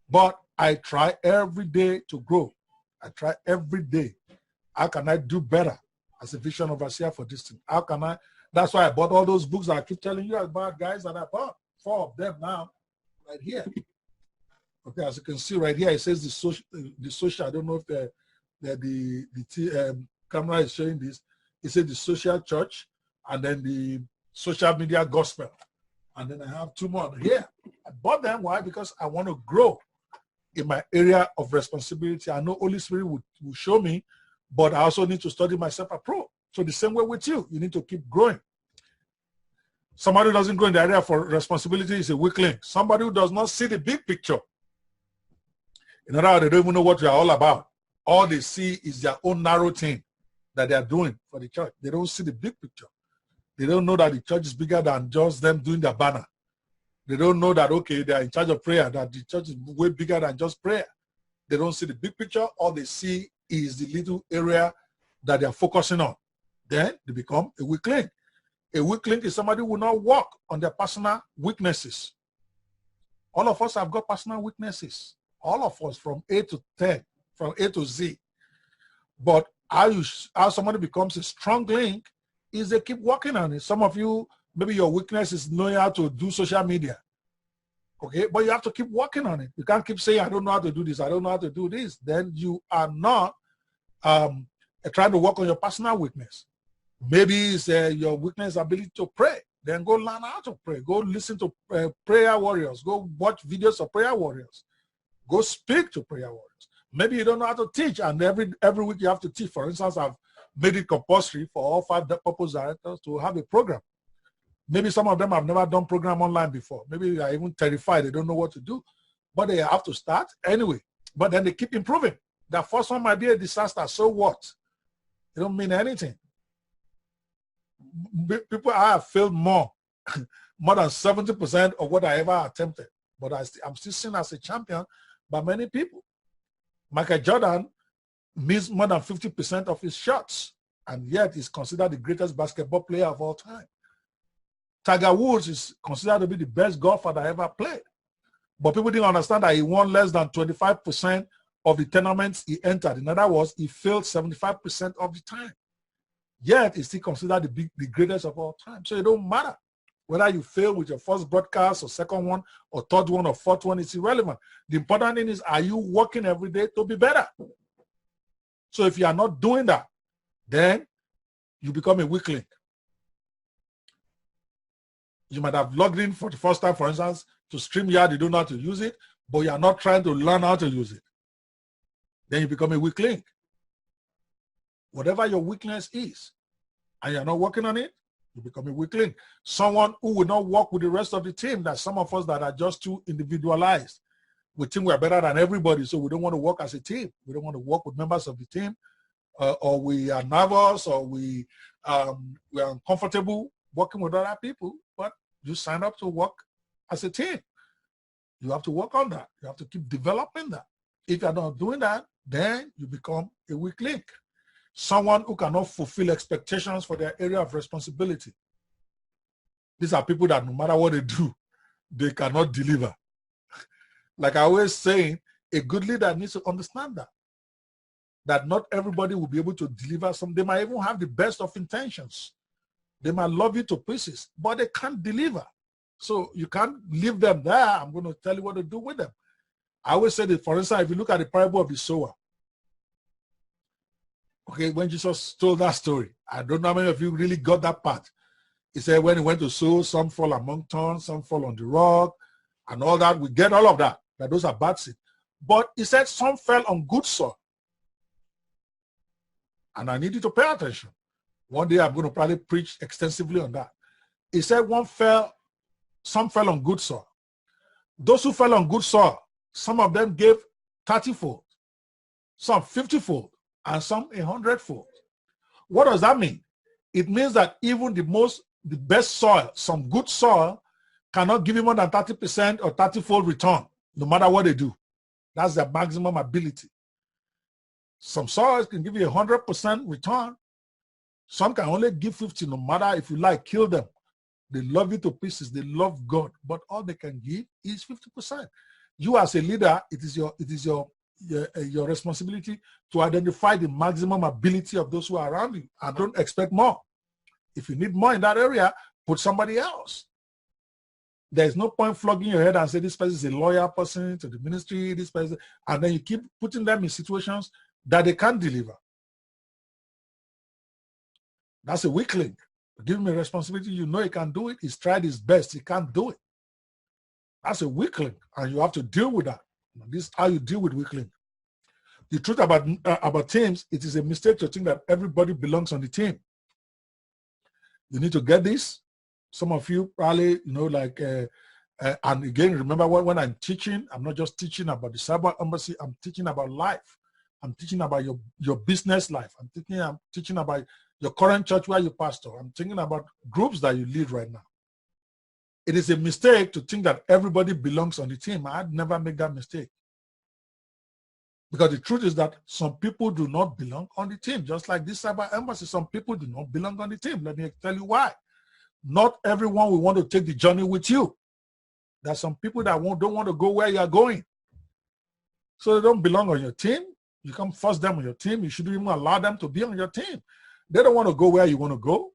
but I try every day to grow. I try every day. How can I do better as a vision overseer for this thing? How can I? That's why I bought all those books that I keep telling you about, guys, that I bought. 4 of them now, right here. Okay, as you can see right here, it says the social. I don't know if the camera is showing this. It says the social church, and then the social media gospel. And then I have 2 more here. I bought them. Why? Because I want to grow in my area of responsibility. I know Holy Spirit will show me, but I also need to study myself approved. So the same way with you, you need to keep growing. Somebody who doesn't grow in the area for responsibility is a weakling. Somebody who does not see the big picture. In other words, they don't even know what we are all about. All they see is their own narrow thing that they are doing for the church. They don't see the big picture. They don't know that the church is bigger than just them doing their banner. They don't know that, okay, they are in charge of prayer, that the church is way bigger than just prayer. They don't see the big picture. All they see is the little area that they are focusing on. Then they become a weakling. A weakling is somebody who will not work on their personal weaknesses. All of us have got personal weaknesses. All of us, from A to 10, from A to Z. But how somebody becomes a strong link is they keep working on it. Some of you, maybe your weakness is knowing how to do social media. Okay, but you have to keep working on it. You can't keep saying, I don't know how to do this, I don't know how to do this. Then you are not trying to work on your personal weakness. Maybe it's your weakness ability to pray. Then go learn how to pray. Go listen to prayer warriors. Go watch videos of prayer warriors. Go speak to prayer warriors. Maybe you don't know how to teach, and every week you have to teach. For instance, I've made it compulsory for all 5 purpose directors to have a program. Maybe some of them have never done program online before. Maybe they are even terrified. They don't know what to do, but they have to start anyway. But then they keep improving. The first one might be a disaster. So what? It don't mean anything. People have failed more than 70% of what I ever attempted. But I'm still seen as a champion by many people. Michael Jordan missed more than 50% of his shots, and yet is considered the greatest basketball player of all time. Tiger Woods is considered to be the best golfer that ever played. But people didn't understand that he won less than 25% of the tournaments he entered. In other words, he failed 75% of the time. Yet he's still considered the greatest of all time. So it don't matter whether you fail with your first broadcast or second one or third one or fourth one. It's irrelevant. The important thing is, are you working every day to be better? So if you are not doing that, then you become a weakling. You might have logged in for the first time, for instance, to StreamYard. You don't know how to use it, but you are not trying to learn how to use it. Then you become a weak link. Whatever your weakness is, and you're not working on it, you become a weak link. Someone who will not work with the rest of the team. That some of us that are just too individualized. We think we're better than everybody, so we don't want to work as a team. We don't want to work with members of the team, or we are nervous, or we are uncomfortable working with other people. But you sign up to work as a team. You have to work on that. You have to keep developing that. If you're not doing that, then you become a weak link. Someone who cannot fulfill expectations for their area of responsibility. These are people that no matter what they do, they cannot deliver. Like I always saying, a good leader needs to understand that that not everybody will be able to deliver some. They might even have the best of intentions. They might love you to pieces, but they can't deliver. So you can't leave them there. I'm going to tell you what to do with them. I always say that, for instance, if you look at the parable of the sower, okay, when Jesus told that story, I don't know how many of you really got that part. He said when he went to sow, some fall among thorns, some fall on the rock, and all that. We get all of that, that those are bad seed. But he said some fell on good soil. And I need you to pay attention. One day I'm going to probably preach extensively on that. He said some fell on good soil. Those who fell on good soil, some of them gave 30-fold, some 50-fold, and some 100-fold. What does that mean? It means that even the best soil, some good soil, cannot give you more than 30% or 30-fold return, no matter what they do. That's their maximum ability. Some soils can give you 100% return. Some can only give 50, no matter if you like, kill them. They love you to pieces. They love God, but all they can give is 50%. You as a leader, it is your responsibility to identify the maximum ability of those who are around you, and don't expect more. If you need more in that area, put somebody else. There's no point flogging your head and say this person is a loyal person to the ministry, this person, and then you keep putting them in situations that they can't deliver. That's a weak link. Give him a responsibility. You know he can do it. He's tried his best. He can't do it. That's a weak link, and you have to deal with that. This is how you deal with weak link. The truth about teams, it is a mistake to think that everybody belongs on the team. You need to get this. Some of you probably, and again, remember when I'm teaching, I'm not just teaching about the cyber embassy, I'm teaching about life. I'm teaching about your business life. I'm teaching about your current church where you pastor. I'm thinking about groups that you lead right now. It is a mistake to think that everybody belongs on the team. I'd never make that mistake. Because the truth is that some people do not belong on the team. Just like this cyber embassy, some people do not belong on the team. Let me tell you why. Not everyone will want to take the journey with you. There's some people that don't want to go where you are going. So they don't belong on your team. You can't force them on your team. You shouldn't even allow them to be on your team. They don't want to go where you want to go.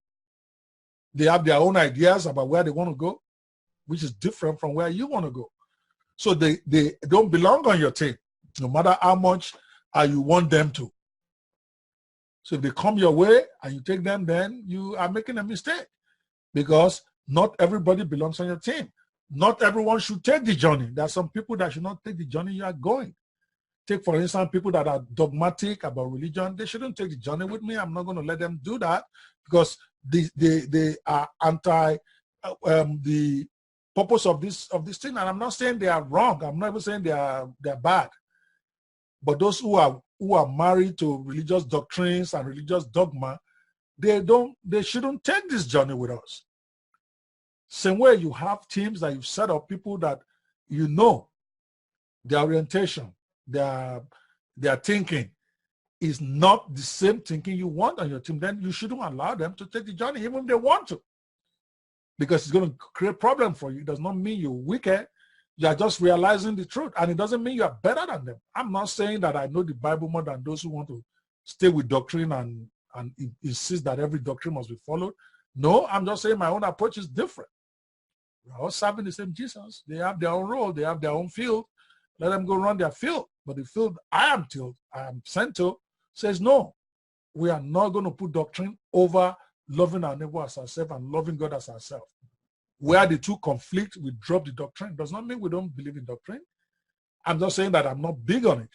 They have their own ideas about where they want to go, which is different from where you want to go. So they don't belong on your team, no matter how much you want them to. So if they come your way and you take them, then you are making a mistake, because not everybody belongs on your team. Not everyone should take the journey. There are some people that should not take the journey you are going. Take, for instance, people that are dogmatic about religion. They shouldn't take the journey with me. I'm not going to let them do that, because they are anti the purpose of this thing. And I'm not saying they are wrong. I'm not even saying they're bad. But those who are married to religious doctrines and religious dogma, they shouldn't take this journey with us. Same way you have teams that you've set up, people that you know their orientation, their thinking is not the same thinking you want on your team, then you shouldn't allow them to take the journey, even if they want to, because it's going to create problem for you. It does not mean you're wicked. You are just realizing the truth, and it doesn't mean you are better than them. I'm not saying that I know the Bible more than those who want to stay with doctrine and insist that every doctrine must be followed. No, I'm just saying my own approach is different. We're all serving the same Jesus. They have their own role. They have their own field. Let them go run their field. But the field I am sent to, says no. We are not going to put doctrine over loving our neighbor as ourselves and loving God as ourselves. Where the two conflict, we drop the doctrine. It does not mean we don't believe in doctrine. I'm just saying that I'm not big on it.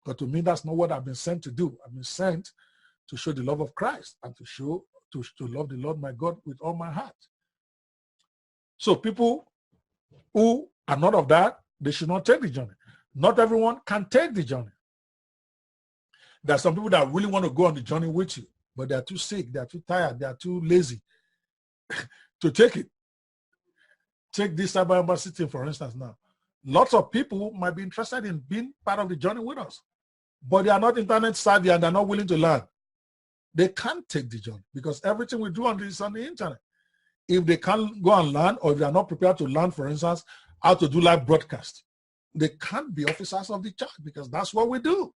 But to me, that's not what I've been sent to do. I've been sent to show the love of Christ and to love the Lord my God with all my heart. So people who are not of that, they should not take the journey. Not everyone can take the journey. There are some people that really want to go on the journey with you, but they are too sick, they are too tired, they are too lazy to take it. Take this cyber embassy thing, for instance, now. Lots of people might be interested in being part of the journey with us, but they are not internet savvy and they're not willing to learn. They can't take the journey because everything we do on this is on the internet. If they can't go and learn, or if they are not prepared to learn, for instance, how to do live broadcast, they can't be officers of the church, because that's what we do.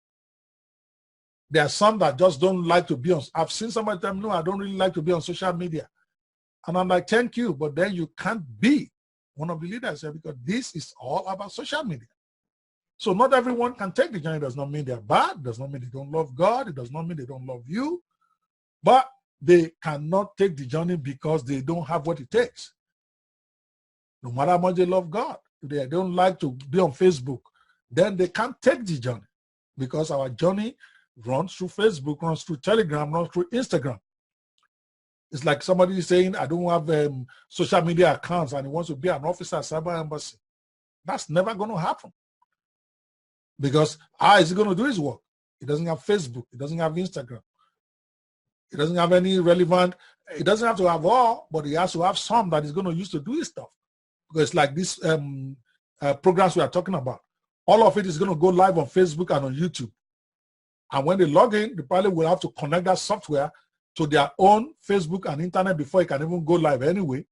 There are some that just don't like to be on. I've seen somebody tell me, no, I don't really like to be on social media. And I'm like, thank you, but then you can't be one of the leaders here because this is all about social media. So not everyone can take the journey. It does not mean they're bad. It does not mean they don't love God. It does not mean they don't love you. But they cannot take the journey because they don't have what it takes. No matter how much they love God, if they don't like to be on Facebook, then they can't take the journey because our journey runs through Facebook, runs through Telegram, runs through Instagram. It's like somebody saying, I don't have social media accounts and he wants to be an officer at Cyber Embassy. That's never going to happen. Because how is he going to do his work? He doesn't have Facebook. He doesn't have Instagram. He doesn't have any relevant, he doesn't have to have all, but he has to have some that he's going to use to do his stuff. Because it's like these programs we are talking about. All of it is going to go live on Facebook and on YouTube. And when they log in, they probably will have to connect that software to their own Facebook and internet before it can even go live anyway.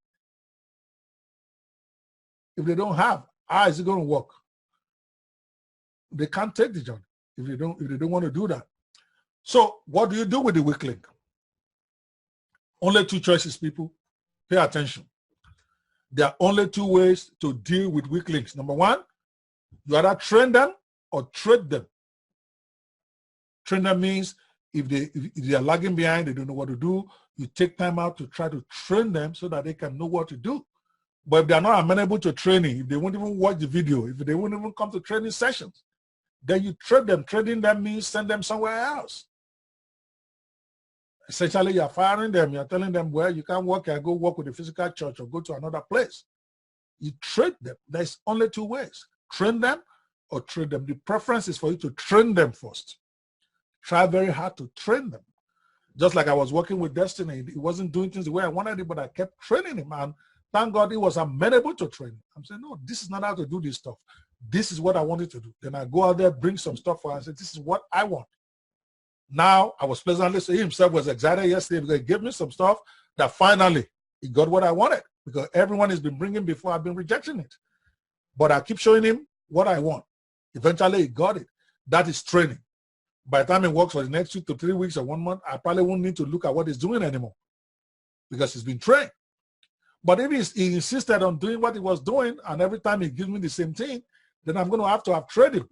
If they don't have, how is it going to work? They can't take the journey if they don't want to do that. So what do you do with the weak link? Only two choices, people. Pay attention. There are only two ways to deal with weak links. Number one, you either train them or trade them. Train them means if they are lagging behind, they don't know what to do, you take time out to try to train them so that they can know what to do. But if they are not amenable to training, if they won't even watch the video, if they won't even come to training sessions, then you trade them. Trading them means send them somewhere else. Essentially, you're firing them. You're telling them, well, you can't work here, go work with the physical church or go to another place. You trade them. There's only two ways. Train them or trade them. The preference is for you to train them first. Try very hard to train them. Just like I was working with Destiny. He wasn't doing things the way I wanted it, but I kept training him. And thank God he was amenable to training. I'm saying, no, this is not how to do this stuff. This is what I wanted to do. Then I go out there, bring some stuff for him. I said, this is what I want. Now, I was pleasantly, he himself was excited yesterday because he gave me some stuff that finally he got what I wanted because everyone has been bringing before, I've been rejecting it. But I keep showing him what I want. Eventually, he got it. That is training. By the time he works for the next 2 to 3 weeks or 1 month, I probably won't need to look at what he's doing anymore because he's been trained. But if he insisted on doing what he was doing and every time he gives me the same thing, then I'm going to have traded him.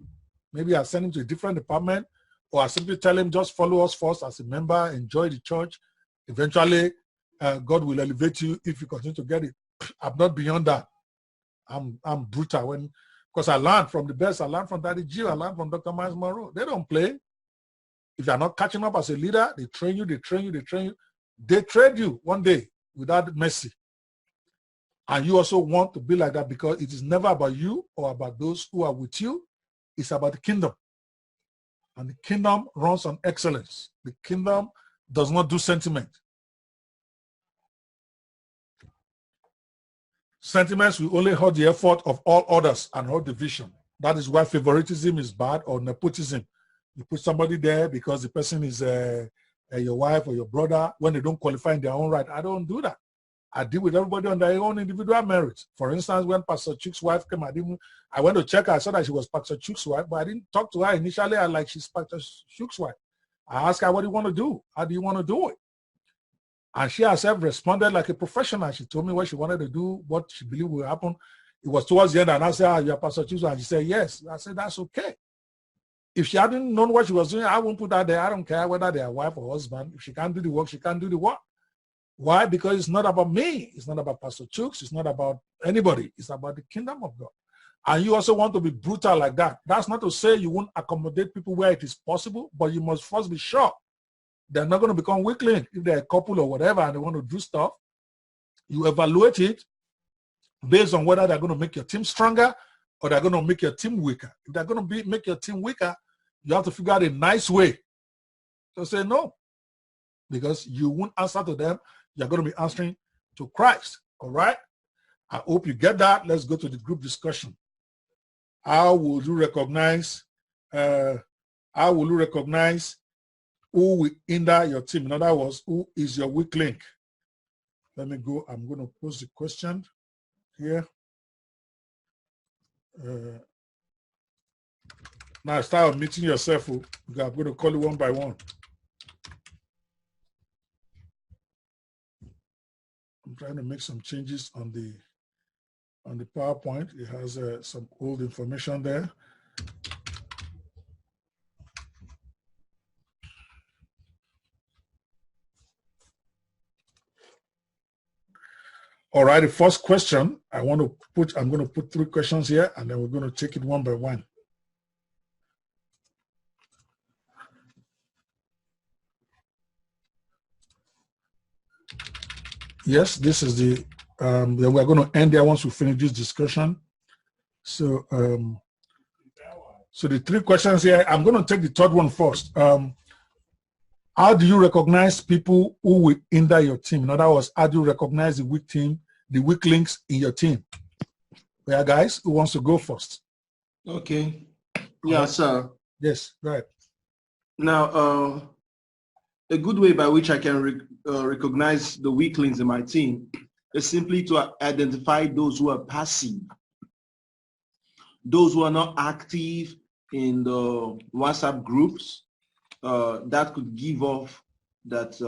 Maybe I send him to a different department, or I simply tell him, just follow us first as a member, enjoy the church. Eventually, God will elevate you if you continue to get it. I'm not beyond that. I'm brutal because I learned from the best. I learned from Daddy G. I learned from Dr. Miles Monroe. They don't play. If you're not catching up as a leader, they train you, they train you, they train you. They trade you one day without mercy. And you also want to be like that because it is never about you or about those who are with you. It's about the kingdom. And the kingdom runs on excellence. The kingdom does not do sentiment. Sentiments will only hurt the effort of all others and hurt the vision. That is why favoritism is bad, or nepotism. You put somebody there because the person is your wife or your brother when they don't qualify in their own right. I don't do that. I deal with everybody on their own individual merits. For instance, when Pastor Chuk's wife came, I went to check her. I saw that she was Pastor Chuk's wife, but I didn't talk to her initially. I like, she's Pastor Chuk's wife. I asked her, what do you want to do? How do you want to do it? And she herself responded like a professional. She told me what she wanted to do, what she believed will happen. It was towards the end, and I said, you're Pastor Chuk's wife. And she said, yes. I said, that's okay. If she hadn't known what she was doing, I won't put her there. I don't care whether they're wife or husband. If she can't do the work, she can't do the work. Why? Because it's not about me. It's not about Pastor Chooks. It's not about anybody. It's about the kingdom of God. And you also want to be brutal like that. That's not to say you won't accommodate people where it is possible, but you must first be sure they're not going to become weak link. If they're a couple or whatever and they want to do stuff, you evaluate it based on whether they're going to make your team stronger or they're going to make your team weaker. If they're going to make your team weaker, you have to figure out a nice way to say no, because you won't answer to them. You're going to be answering to Christ. All right? I hope you get that. Let's go to the group discussion. How will you recognize who will hinder your team? In other words, who is your weak link? Let me go. I'm going to post the question here. Now start meeting yourself. I'm going to call you one by one. I'm trying to make some changes on the PowerPoint. It has some old information there. All right, the first question I'm going to put 3 questions here, and then we're going to take it one by one. Yes, this is the, then we're going to end there once we finish this discussion. So, so the 3 questions here, I'm going to take the third one first. How do you recognize people who will hinder your team? In other words, how do you recognize the weak links in your team? Yeah, guys, who wants to go first? Okay. Yeah, sir. Yes, right. Now, a good way by which I can recognize the weak links in my team is simply to identify those who are passive, those who are not active in the WhatsApp groups. That could give off that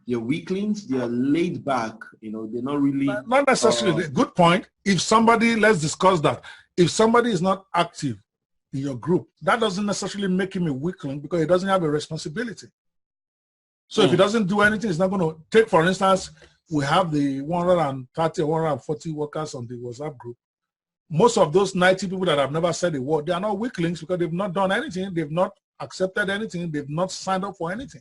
they're weaklings, they are laid back, you know, they're not really... Not necessarily. Good point. If somebody, let's discuss that. If somebody is not active in your group, that doesn't necessarily make him a weakling because he doesn't have a responsibility. So if he doesn't do anything, it's not going to take, for instance, we have the 130 or 140 workers on the WhatsApp group. Most of those 90 people that have never said a word, they are not weaklings because they've not done anything. They've not accepted anything. They've not signed up for anything.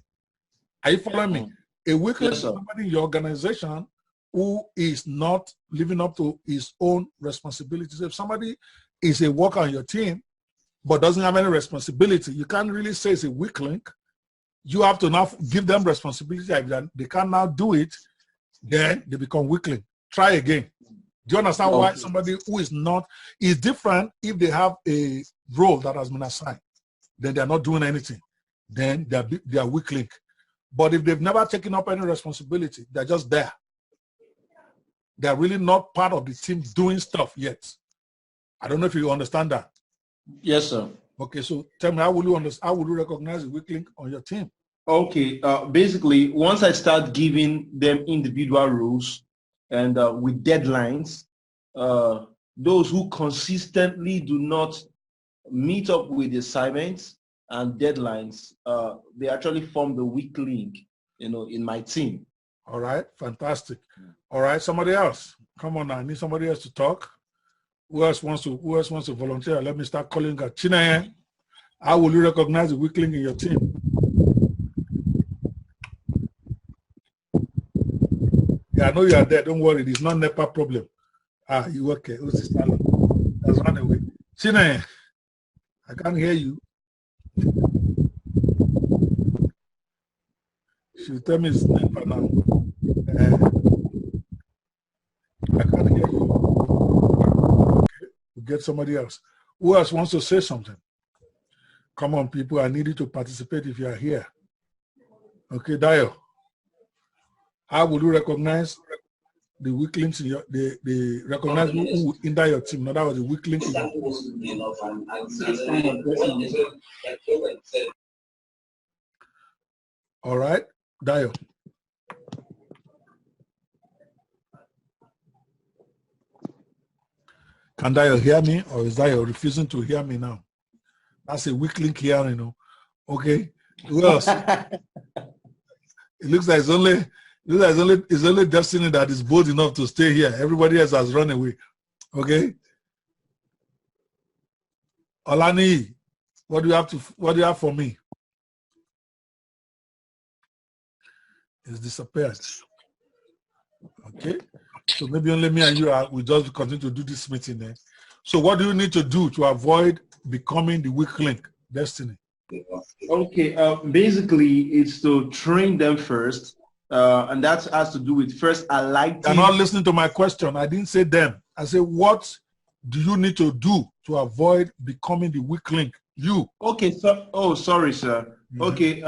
Are you following me? A weakling is somebody in your organization who is not living up to his own responsibilities. If somebody is a worker on your team but doesn't have any responsibility, you can't really say it's a weak link. You have to now give them responsibility. If they can't now do it, then they become weakling. Try again. Do you understand why somebody who is not is different if they have a role that has been assigned? Then they are not doing anything. Then they are weak link. But if they've never taken up any responsibility, they're just there. They're really not part of the team doing stuff yet. I don't know if you understand that. Yes, sir. Okay, so tell me, how will you recognize a weak link on your team? Okay, basically, once I start giving them individual roles and with deadlines, those who consistently do not meet up with the assignments and deadlines, they actually form the weak link, you know, in my team. All right, fantastic. All right, somebody else. Come on now, I need somebody else to talk. Who else wants to volunteer? Let me start calling her. Chinaye, how will you recognize the weak link in your team? Yeah, I know you are there. Don't worry, it's not NEPA problem. Ah, you okay? Who's this talent? That's run away. Chinaye, I can't hear you. She'll tell me it's NEPA now. I can't hear you. Okay, we'll get somebody else. Who else wants to say something? Come on, people. I need you to participate if you are here. Okay, Dio. How will you recognize the weak links in your recognize who will hinder your team? In other words, the weak link in your team. All right, Dio. Can Dio hear me, or is Dio refusing to hear me now? That's a weak link here, you know. Okay. Who else? It looks like it's only Destiny that is bold enough to stay here. Everybody else has run away. Okay. Olani, what do you have for me? It's disappeared. Okay. So maybe only me and you will just continue to do this meeting there. So what do you need to do to avoid becoming the weak link, Destiny? Okay, basically it's to train them first, and that has to do with first aligning. You're not listening to my question. I didn't say them. I said, what do you need to do to avoid becoming the weak link? You. Okay, so, oh, sorry, sir. Mm-hmm. Okay,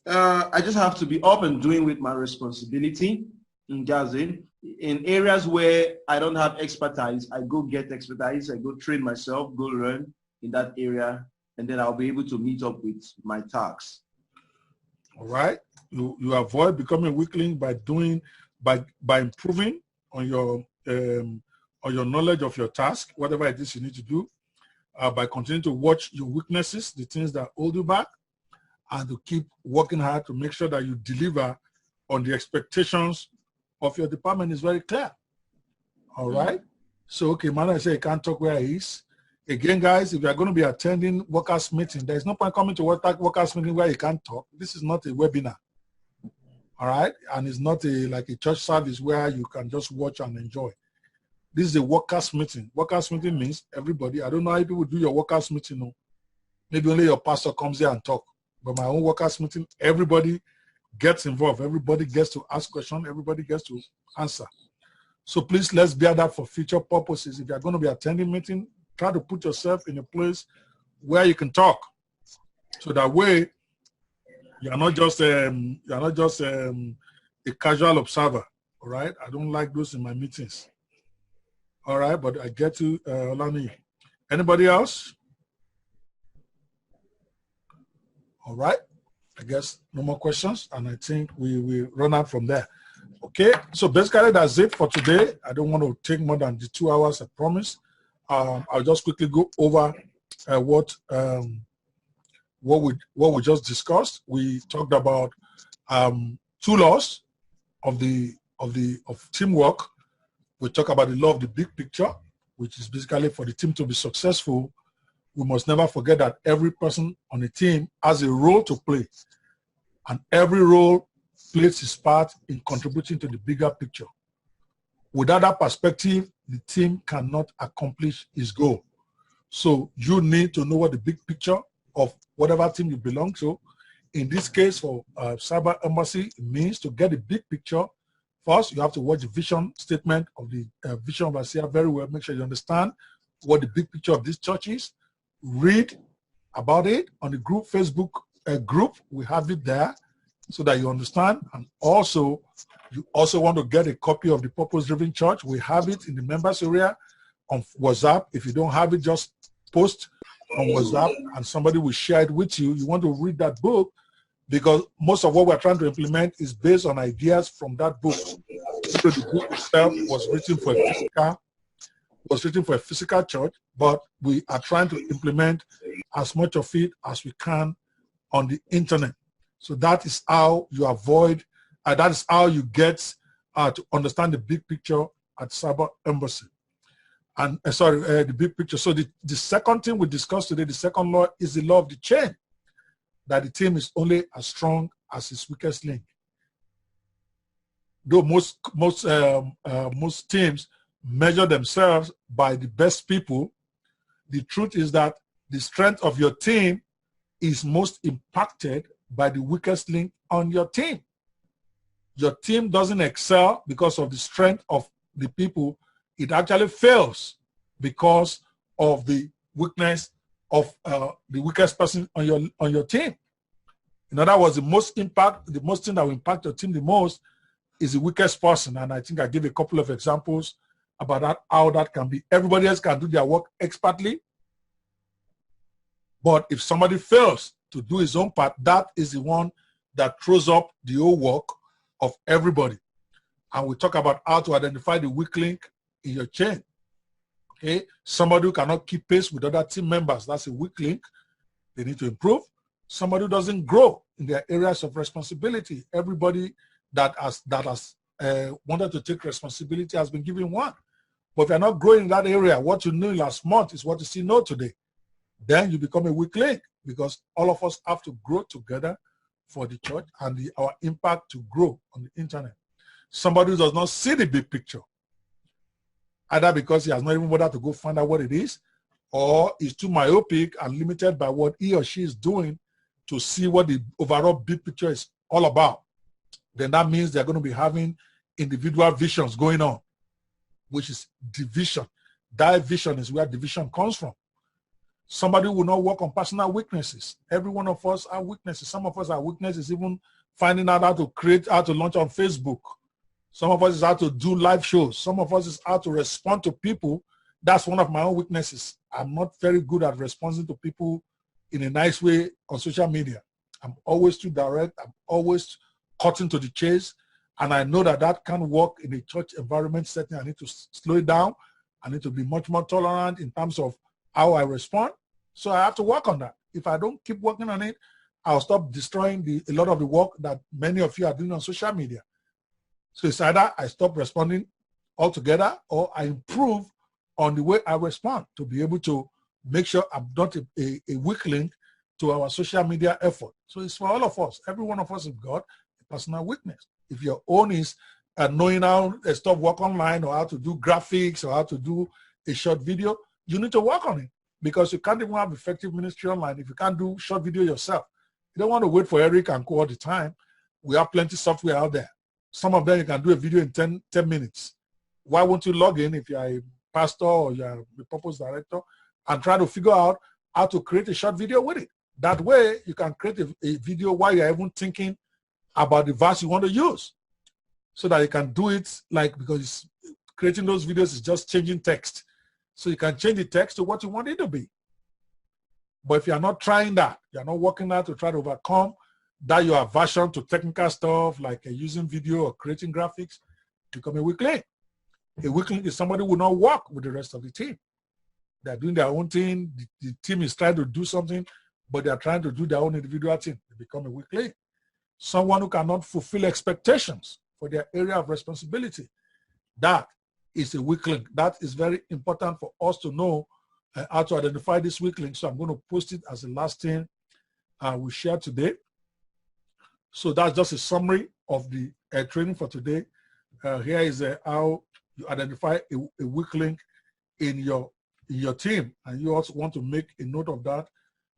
I just have to be up and doing with my responsibility in Gaza. In areas where I don't have expertise, I go get expertise, I go train myself, go learn. in that area, and then I'll be able to meet up with my tasks. All right. You avoid becoming a weakling by improving on your knowledge of your task, whatever it is you need to do, by continuing to watch your weaknesses, the things that hold you back, and to keep working hard to make sure that you deliver on the expectations of your department is very clear. All right. So, okay, Manuel said he can't talk where he is. Again, guys, if you are going to be attending workers' meeting, there's no point coming to workers' meeting where you can't talk. This is not a webinar. All right. And it's not like a church service where you can just watch and enjoy. This is a workers' meeting. Workers' meeting means everybody. I don't know how people do your workers' meeting. No. Maybe only your pastor comes here and talk. But my own workers' meeting, everybody gets involved. Everybody gets to ask questions. Everybody gets to answer. So please, let's bear that for future purposes. If you're going to be attending meeting, try to put yourself in a place where you can talk. So that way, you're not just a casual observer. All right. I don't like those in my meetings. All right, but I get to Olani. Anybody else? All right. I guess no more questions, and I think we will run out from there. Okay, so basically that's it for today. I don't want to take more than the 2 hours I promised. I'll just quickly go over what we just discussed. We talked about 2 laws of teamwork. We talk about the law of the big picture, which is basically for the team to be successful, we must never forget that every person on the team has a role to play, and every role plays its part in contributing to the bigger picture. Without that perspective, the team cannot accomplish its goal. So you need to know what the big picture of whatever team you belong to. In this case, for Cyber Embassy, it means to get the big picture. First, you have to watch the vision statement of the vision overseer very well. Make sure you understand what the big picture of this church is. Read about it on the group Facebook group. We have it there so that you understand. And also, you also want to get a copy of the Purpose-Driven Church. We have it in the members area on WhatsApp. If you don't have it, just post on WhatsApp and somebody will share it with you. You want to read that book because most of what we're trying to implement is based on ideas from that book. So the book itself was written for a physical church, but we are trying to implement as much of it as we can on the internet. So that is how you avoid, that is how you get to understand the big picture at Cyber Embassy. And the big picture. So the second thing we discussed today, the second law is the law of the chain, that the team is only as strong as its weakest link. Though most teams measure themselves by the best people, the truth is that the strength of your team is most impacted by the weakest link on your team. Your team doesn't excel because of the strength of the people. It actually fails because of the weakness of the weakest person on your team. In other words, the most thing that will impact your team the most is the weakest person. And I think I gave a couple of examples about that, how that can be. Everybody else can do their work expertly. But if somebody fails to do his own part, that is the one that throws up the whole work of everybody. And we talk about how to identify the weak link in your chain. Okay, somebody who cannot keep pace with other team members, that's a weak link. They need to improve. Somebody who doesn't grow in their areas of responsibility. Everybody that has wanted to take responsibility has been given one. But if you're not growing in that area, what you knew last month is what you see now today. Then you become a weak link, because all of us have to grow together for the church and our impact to grow on the internet. Somebody who does not see the big picture, either because he has not even bothered to go find out what it is, or is too myopic and limited by what he or she is doing to see what the overall big picture is all about, then that means they're going to be having individual visions going on, which is division. That vision is where division comes from. Somebody will not work on personal weaknesses. Every one of us have weaknesses. Some of us have weaknesses even finding out how to launch on Facebook. Some of us is how to do live shows. Some of us is how to respond to people That's one of my own weaknesses. I'm not very good at responding to people in a nice way on social media. I'm always too direct. I'm always cutting to the chase. And I know that that can't work in a church environment setting. I need to slow it down. I need to be much more tolerant in terms of how I respond. So I have to work on that. If I don't keep working on it, I'll stop destroying a lot of the work that many of you are doing on social media. So it's either I stop responding altogether or I improve on the way I respond to be able to make sure I'm not a weak link to our social media effort. So it's for all of us. Every one of us have got a personal weakness. If your own is knowing how to stop work online or how to do graphics or how to do a short video, you need to work on it because you can't even have effective ministry online if you can't do short video yourself. You don't want to wait for Eric and Co all the time. We have plenty of software out there. Some of them you can do a video in 10 minutes. Why won't you log in if you're a pastor or you're a purpose director and try to figure out how to create a short video with it? That way you can create a video while you're even thinking about the verse you want to use so that you can do it because creating those videos is just changing text. So you can change the text to what you want it to be. But if you're not trying that, you're not working out to try to overcome that your aversion to technical stuff like using video or creating graphics, you become a weak link. A weak link is somebody who will not work with the rest of the team. They're doing their own thing. The team is trying to do something, but they're trying to do their own individual thing. They become a weak link. Someone who cannot fulfill expectations for their area of responsibility. That is a weak link. That is very important for us to know how to identify this weak link. So I'm going to post it as the last thing we share today. So that's just a summary of the training for today. Here is how you identify a weak link in your team. And you also want to make a note of that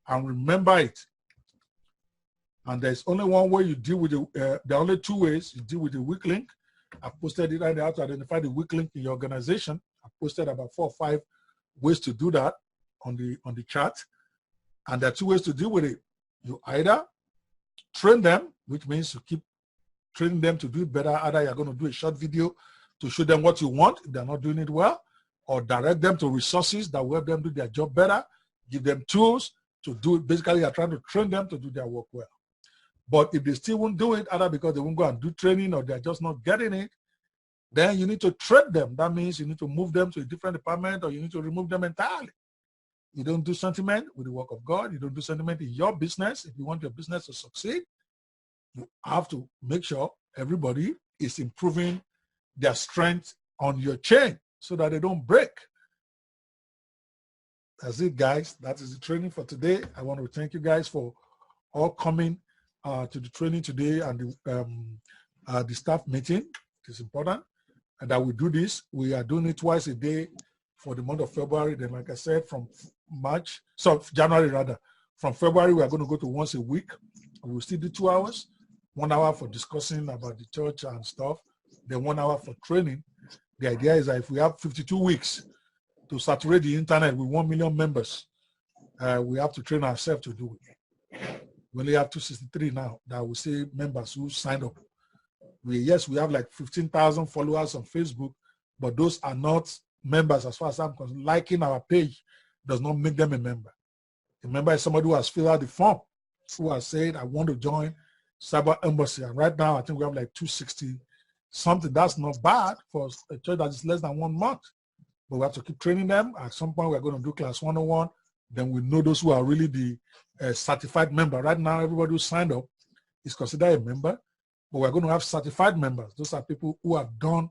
and remember it. And there's only one way you deal with there are only two ways you deal with the weak link. I posted it right there to identify the weak link in your organization. I posted about 4 or 5 ways to do that on the chat. And there are 2 ways to deal with it. You either train them, which means you keep training them to do it better. Either you're going to do a short video to show them what you want if they're not doing it well, or direct them to resources that will help them do their job better, give them tools to do it. Basically, you're trying to train them to do their work well. But if they still won't do it, either because they won't go and do training or they're just not getting it, then you need to trade them. That means you need to move them to a different department or you need to remove them entirely. You don't do sentiment with the work of God. You don't do sentiment in your business. If you want your business to succeed, you have to make sure everybody is improving their strength on your chain so that they don't break. That's it, guys. That is the training for today. I want to thank you guys for all coming to the training today and the staff meeting. It is important and that we do this. We are doing it twice a day for the month of February. Then, like I said, from January rather. From February, we are going to go to once a week. We'll still do 2 hours, 1 hour for discussing about the church and stuff, then 1 hour for training. The idea is that if we have 52 weeks to saturate the internet with 1 million members, we have to train ourselves to do it. We only have 263 now that we say members who signed up. Yes, we have like 15,000 followers on Facebook, but those are not members as far as I'm concerned. Liking our page does not make them a member. A member is somebody who has filled out the form, who has said, I want to join Cyber Embassy. And right now, I think we have like 260 something. That's not bad for a church that is less than 1 month. But we have to keep training them. At some point, we're going to do class 101. Then we know those who are really the certified member. Right now, everybody who signed up is considered a member. But we're going to have certified members. Those are people who have done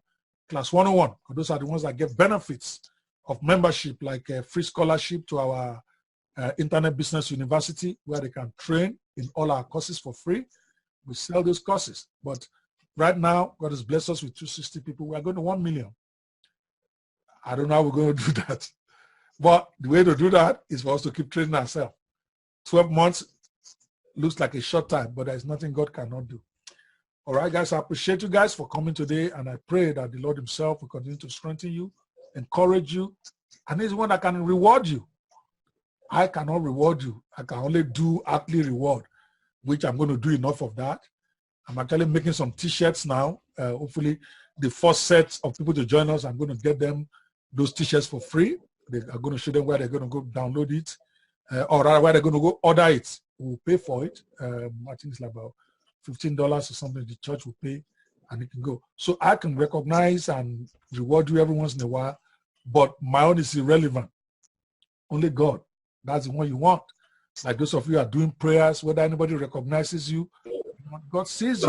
class 101. Those are the ones that get benefits of membership, like a free scholarship to our Internet Business University, where they can train in all our courses for free. We sell those courses. But right now, God has blessed us with 260 people. We are going to 1 million. I don't know how we're going to do that. But the way to do that is for us to keep training ourselves. 12 months looks like a short time, but there's nothing God cannot do. All right, guys, I appreciate you guys for coming today, and I pray that the Lord himself will continue to strengthen you, encourage you, and he's one that can reward you. I cannot reward you. I can only do earthly reward, which I'm going to do enough of that. I'm actually making some T-shirts now. Hopefully, the first set of people to join us, I'm going to get them those t-shirts for free. They are going to show them where they're going to go download it, or rather where they're going to go order it. We'll pay for it. I think it's like about $15 or something the church will pay, and it can go. So I can recognize and reward you every once in a while, but my own is irrelevant. Only God. That's the one you want. Like those of you are doing prayers, whether anybody recognizes you, God sees you.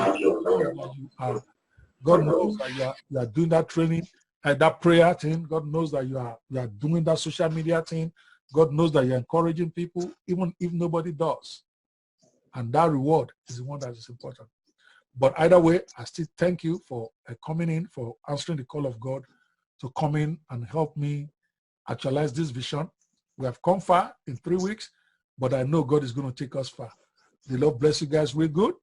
God knows that you are doing that training and that prayer thing. God knows that you are doing that social media thing. God knows that you're encouraging people, even if nobody does. And that reward is the one that is important. But either way, I still thank you for coming in, for answering the call of God to come in and help me actualize this vision. We have come far in 3 weeks, but I know God is going to take us far. The Lord bless you guys real good,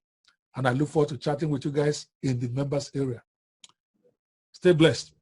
and I look forward to chatting with you guys in the members area. Stay blessed.